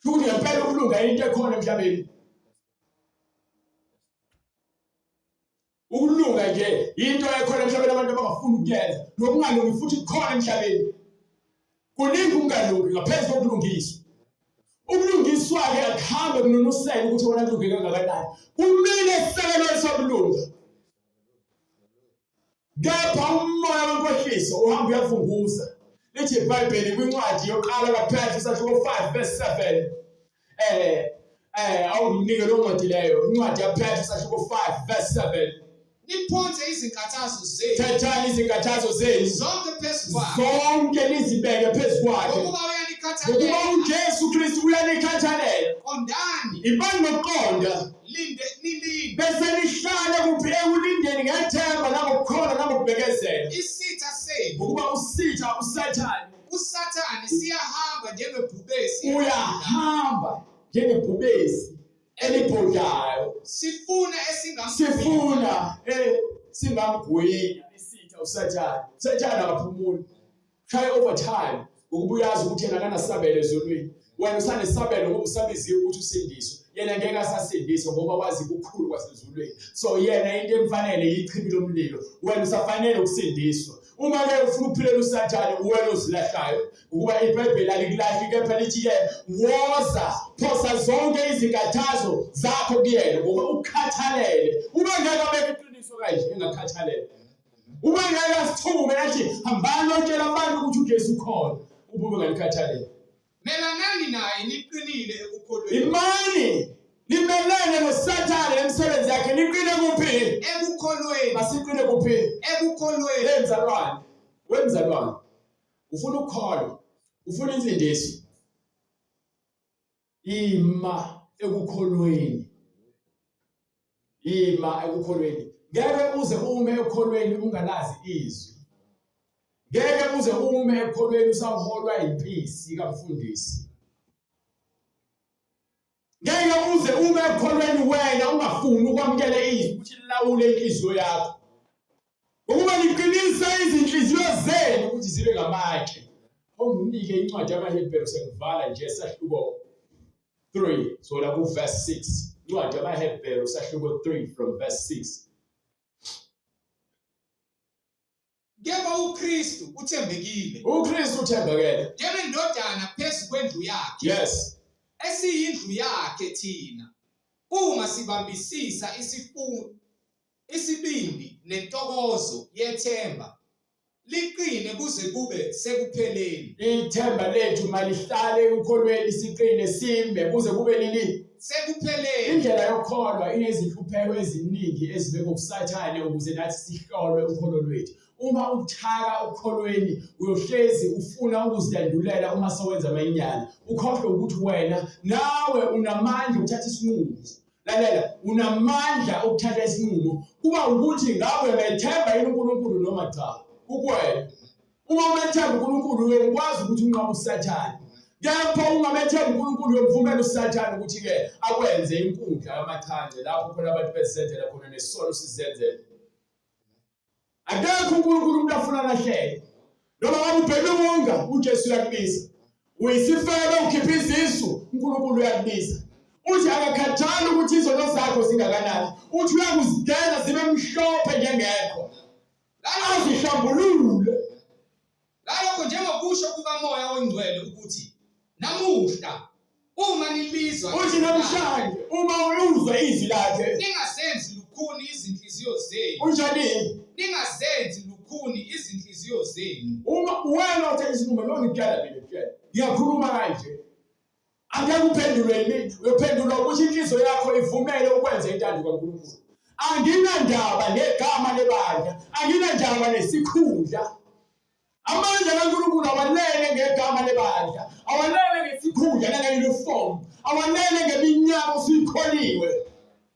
Futhi ngempela ukulunga into ekhona emhlabeni. Ukulunga nje into ekhona emhlabeni abantu abangafuni ukuyenza, nokungalungi futhi kukhona emhlabeni. Kuningi ukungalungi ngaphezu kokulungiswa. Ukulungiswa-ke akuhambe kunonusela ukuthi wona kulunge kangakanani. Kumele sisekelwe sobulunga. Kepha umoya wenkohliso uhamba uyavunguza. Lithi iBhayibheli kwincwadi yokuqala kaPetru isahluko 5 verse 7. Awunike lo ncwadi leyo, incwadi yaPetru isahluko 5 verse 7. Niphonse izinkathazo zenu. Thethani izinkathazo zenu zonke phezu kwakhe. Zonke nizibeke phezu kwakhe. Ukuba uyanikhathalela. Ukuba uJesu Kristu uyanikhathalela. Qondani. Ibani nokuqonda. Nilinde. Bese nihlale kuphi ekulindeni ngethemba nangokukhona nangokubekezela. Isitha senu. Ukuba usitha uSathane. uSathane siyahamba njengebhubesi. Uyahamba njengebhubesi elibhodayo. Sifuna singamgwenya isitha uSathane. Sathane akaphumuli. Try over time ukuba uyazi ukuthi yena akanasabelo ezulwini. Wena usanesabelo ngoba usabiziwe ukuthi usindiswe. Yena ngeke asasindiswe ngoba wazi ukukhulu kwasezulwini. So yena into emfanele yichimi lomlilo. Wena usafanele ukusindiswa. Uma ke ufuna ukuphilela uSathane uwena ozilahlayo ukuba iBhayibheli alikulahli kepha lithi-ke woza phosa zonke izinkathazo zakho kuyena ngoba ukukhathalele. Uma ngeke abeke iqiniso kanje engakhathalele. Uma ngeke asithume athi hambani otshela abantu ukuthi uJesu ukhona ube ungalikhathalele. Melanani naye niqinile ekukholweni. Imani limelene noSathane emsebenzi yakhe niqine kuphi? Ekukholweni. Masiqine kuphi? Ekukholweni. Wemzalwane. Ufuna ukukholwa, ufuna insindiso. Ima ekukholweni. Ngeke uze ume ekukholweni ungalazi izwi. Ngeke uze ume ekukholweni usaholwa impisi kaMfundisi. Ngeke uze ume ekukholweni wena ungafuni ukwamukela izwi ukuthi lilawule inhliziyo yakho. Ukuba liqinise izinhliziyo zenu ukuthi zibe ngamatshe. Onginike incwadi yabaHebheru sengivala nje esahluko 3 so la ku verse 6. Incwadi yabaHebheru sahluko 3 from verse 6. Kepha uKristu uthembekile. uKristu uthembekile. Njengendodana phezu kwendlu yakhe. Yes. Esiyindlu yakhe thina. Uma sibambisisa isifungo isibindi nentokozo yethemba liqine kuze kube sekupheleni. Ithemba lethu malihlale ukholweni siqine simbe kuze kube nini? Sekupheleni. Indlela yokholwa inezihlupheko eziningi ezibekwa kusathane ukuze nathi sihlolwe ukholo lwethu. Uma uthaka ukholweni uyohlezi ufuna ukuzilandulela uma sewenza amayinyana. Ukhohlwe ukuthi wena nawe unamandla ukuthatha isinqumo. Lalela, unamandla ukuthatha isinqumo. Kuba ukuthi ngawe uyethemba yini uNkulunkulu noma cha? Kukwena. Uma umethemba uNkulunkulu uyakwazi ukuthi unqabe uSathane. Kepha ungamethemba uNkulunkulu uyomvumela uSathane ukuthi ke akwenze inkundla yamachanje lapho khona abantu bezenzela khona nesono sizenzela. Akekho uNkulunkulu umuntu afuna lahleke. Noma ngabe ubheke umunga uJesu uyakubiza. Uyisifebe ukhipha izisu uNkulunkulu uyakubiza. Uthi akakhathali ukuthi izono zakho zingakanani. Uthi uyakuzidela zibe mhlophe njengekho. Azihlambulule. Lalokho njengokusho kukaMoya oNgcwele ukuthi namuhla uma nilizwa uthi namhlanje uma uzwa izwi lakhe ningasenzi lukhuni izinhliziyo zenu. Unjani? Ningasenzi lukhuni izinhliziyo zenu. Uma wena uthatha isinqumo noma ngikhala mina kuphela. Ngiyakhuluma kanje. Angeke uphendule yini? Uyophendula ukuthi inhliziyo yakho ivumele ukwenza intando kaNkulunkulu. Anginandaba negama lebandla, anginandaba nesikhundla. Amandla kaNkulunkulu awalele ngegama lebandla, awalele ngesikhundla nangeyuniform, awalele ngeminyaka osuyikholiwe.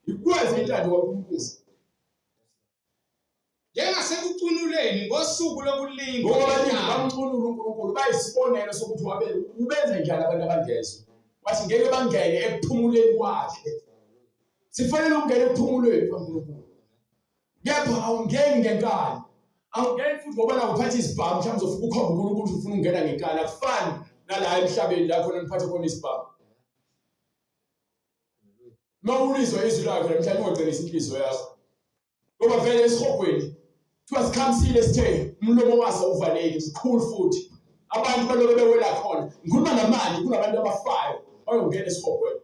Ikwenza intando kaNkulunkulu. Njengasekucunuleni ngosuku lokulinga ngoba bamcunula uNkulunkulu bayisibonelo sokuthi ubenza njani abantu abangezwe. Wathi ngeke bangene ekuphumuleni kwakhe. Sifanele ukungena ekuphumulweni kaNkulunkulu. Kepha awungeni ngenkani. Awungeni futhi ngoba la uphatha isibhamu mhlawumbe uzofuka ukhomba uNkulunkulu ukuthi ufuna ukungena ngenkani. Akufani nala emhlabeni la khona niphatha khona isibhamu. Mawulizwa izwi lakhe namhlanje ungagcinisa inhliziyo yakho. Ngoba vele esihogweni kuthiwa sikhamisile sithe umlomo waso uvaleki mkhulu futhi. Abantu balobe bewela khona. Ngikhuluma namanje kunabantu abafayo bayongena esihogweni.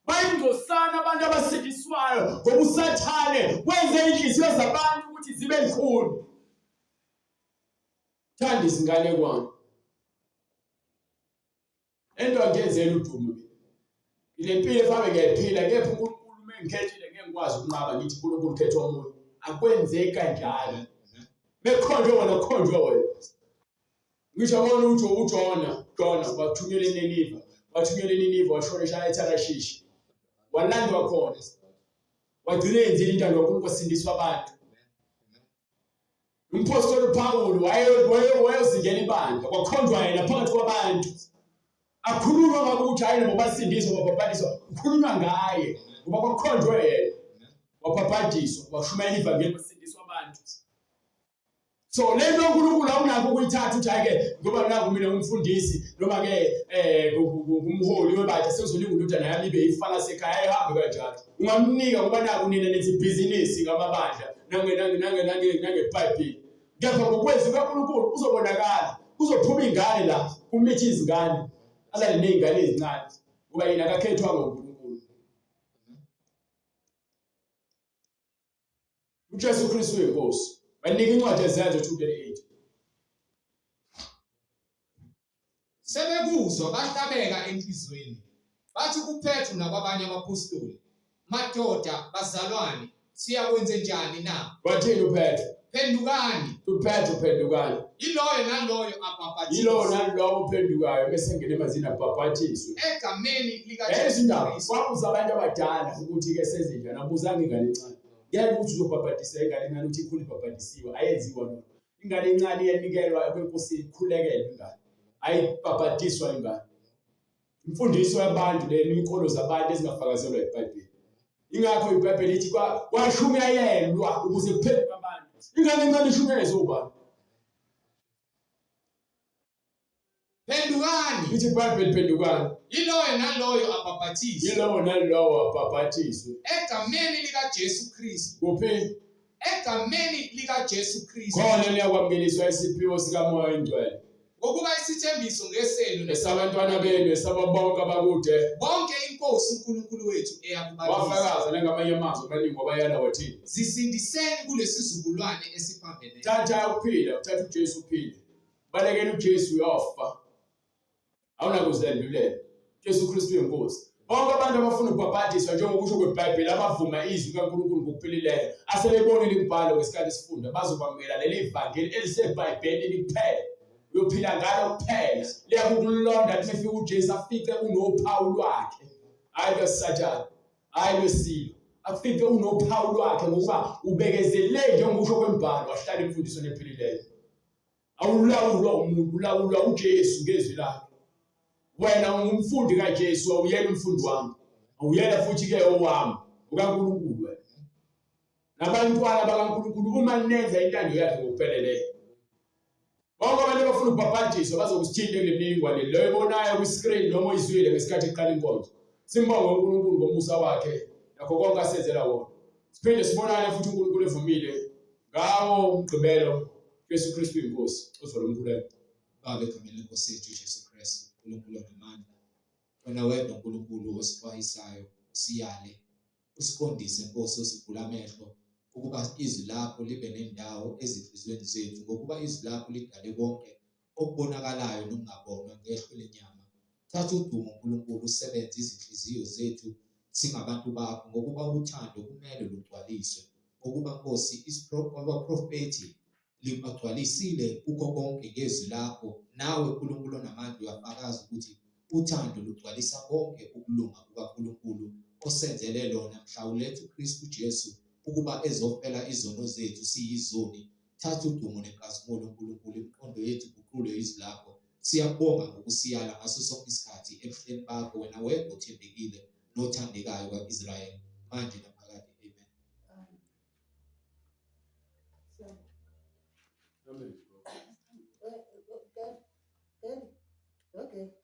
Bayingosana abantu abasindiswayo ngoba uSathane wenze inhliziyo zabantu ukuthi zibe nkulu. Thanda izingane kwami. Ento angenzela udumo. Ile mpilo efabe ngiyaphila kepha uNkulunkulu mengikhethile ngeke ngikwazi ukunqaba ngithi uNkulunkulu khetha omunye. Akwenzeki kanjalo. Bekhonjwe wona kukhonjwe wena. Ngisho bona uJona wathunyelwa eNiniva. Wathunyelwa eNiniva washona eTarashishi. Walandwa khona. Wagcina enzile intando kaNkulunkulu wasindiswa abantu. Umpostoli Paulo wayezingena ibandla kwakhonjwa yena phakathi kwabantu. Akhuluma ngakuthi hayi nabo basindiswa babhabhadiswa. Ukhuluma ngaye ngoba kwakhonjwe yena. Wabhabhadiswa washumayela ivangeli basindiswa abantu. So lento uNkulunkulu awunako ukuyithatha uthi ake ngoba naku mina ngumfundisi noma ke umholi webatha sezolinga ukuthi naye libe ifana sekhaya ehambe kanjalo. Ungamnika ngoba naku nina nethi business ngamabandla nangeBhayibheli. Kepha ngokwenza kaNkulunkulu uzobonakala. Kuzophuma ingane la kumithi izingane. Alale nezingane ezincane. Kuba yena akakhethwa ngoNkulunkulu. uJesu Kristu uyinkosi. Banika incwadi ezenzo 2:38. Sebekuzwa bahlabeka enhlizweni. Bathi kuPetru nakwabanye abapostoli, madoda bazalwane, siyakwenze njani na? Wathini uPetru? Phendukani. uPetru phendukani. Yiloyo naloyo abhabhathiswe. Yiloyo nalowo ophendukayo bese ngene emazini abhabhathiswe. Egameni likaJesu. Ezindaba kwabuza abantu abadala ukuthi ke senze njani. Abuzanga ingane encane. Yena ukuthi uzobhabhatisa ingane encane uthi ikhulu ibhabhatisiwe ayenziwa lokho. Ingane encane iyanikelwa kwenkosi ikhulekele ingane. Ayibhabhatiswa ingane. Imfundiso yabantu lenikolo zabantu ezingafakazelwa eBhayibhelini. Ingakho iBhayibheli ithi kwashumayelwa ukuze kuphenduke abantu. Ingane encane ishumayezwe ubani? Phendukani. Ithi iBhayibheli phendukani. Yiloyo naloyo abhabhathiswe. Yiloyo nalowo abhabhathiswe. Egameni likaJesu Kristu. Kuphi? Egameni likaJesu Kristu. Khona liyakwamukeliswa isiphiwo sikaMoya oNgcwele. Ngokuba isithembiso ngesenu nesabantwana benu esababonke abakude. Bonke inkosi uNkulunkulu wethu eyakubabisa. Wafakaza nangamanye amazwi amaningi wabayala wathini. Zisindiseni kulesi sizukulwane esiphambene. Thatha uphila, uthatha uJesu uphila. Balekela uJesu uyafa. Awunakuzilandulela. Jesu Kristu inkosi. Bonke abantu abafuna ukubhabhadiswa njengokusho kweBhayibheli abavuma izwi kaNkulunkulu ngokupheleleyo asebebonile imibhalo ngesikhathi isifunda bazokwamukela leli ivangeli eliseBhayibhelini kuphela. Uyophila ngalo kuphela. Liyakukulonda ukuthi mefika uJesu afice unophawu lwakhe. Hayi lwesathane, hayi lwesilo. Afice unophawu lwakhe ngokuba ubekezelele njengokusho kwemibhalo wahlala imfundiso nepheleleyo. Awulawulwa umuntu, ulawulwa uJesu ngezwi lakhe. Wena ungumfundi kaJesu, awuyela umfundi wami. Awuyela futhi ke owami, ukaNkulunkulu wena. Nabantwana bakaNkulunkulu uma nenza intando yakhe ngokupheleleyo. Bonke abantu abafuna ukubhabhadiswa bazokusithinta ngemininingwane leyo ebonayo kwi-screen noma izwile ngesikhathi iqala inkonzo. Simbonge uNkulunkulu ngomusa wakhe nakho konke asenzela wona. Siphinde sibonane futhi uNkulunkulu evumile ngawo umgqibelo Jesu Kristu inkosi. Uzolo umkhuleko. Baba egameni lenkosi yethu Jesu Kristu, uNkulunkulu onamandla. Wena wedwa uNkulunkulu osixwayisayo, usiyale, usiqondise Nkosi, usivula amehlo ukuba izwi lakho libe nendawo ezinhlizweni zethu, ngokuba izwi lakho lidale konke okubonakalayo nokungabonwa ngehlo lenyama. Thatha udumo uNkulunkulu, usebenze izinhliziyo zethu singabantu bakho, ngokuba uthando kumele lugcwaliswe, ngokuba Nkosi abaprofethi libagcwalisile kukho konke ngezwi lakho. Nawe uNkulunkulu onamandla uyafakaza ukuthi uthando lugcwalisa konke ukulunga kukaNkulunkulu osenzele lona mhlawulethu Kristu Jesu ukuba ezofela izono zethu siyizoni. Thatha udumo nenkazimulo uNkulunkulu, imiqondo yethu guqulwe izwi lakho. Siyabonga ngokusiyala ngaso sonke isikhathi ebuhleni bakho, wena wedwa othembekile nothandekayo kwa-Israyeli manje naphakade. Amen. Amen. Okay.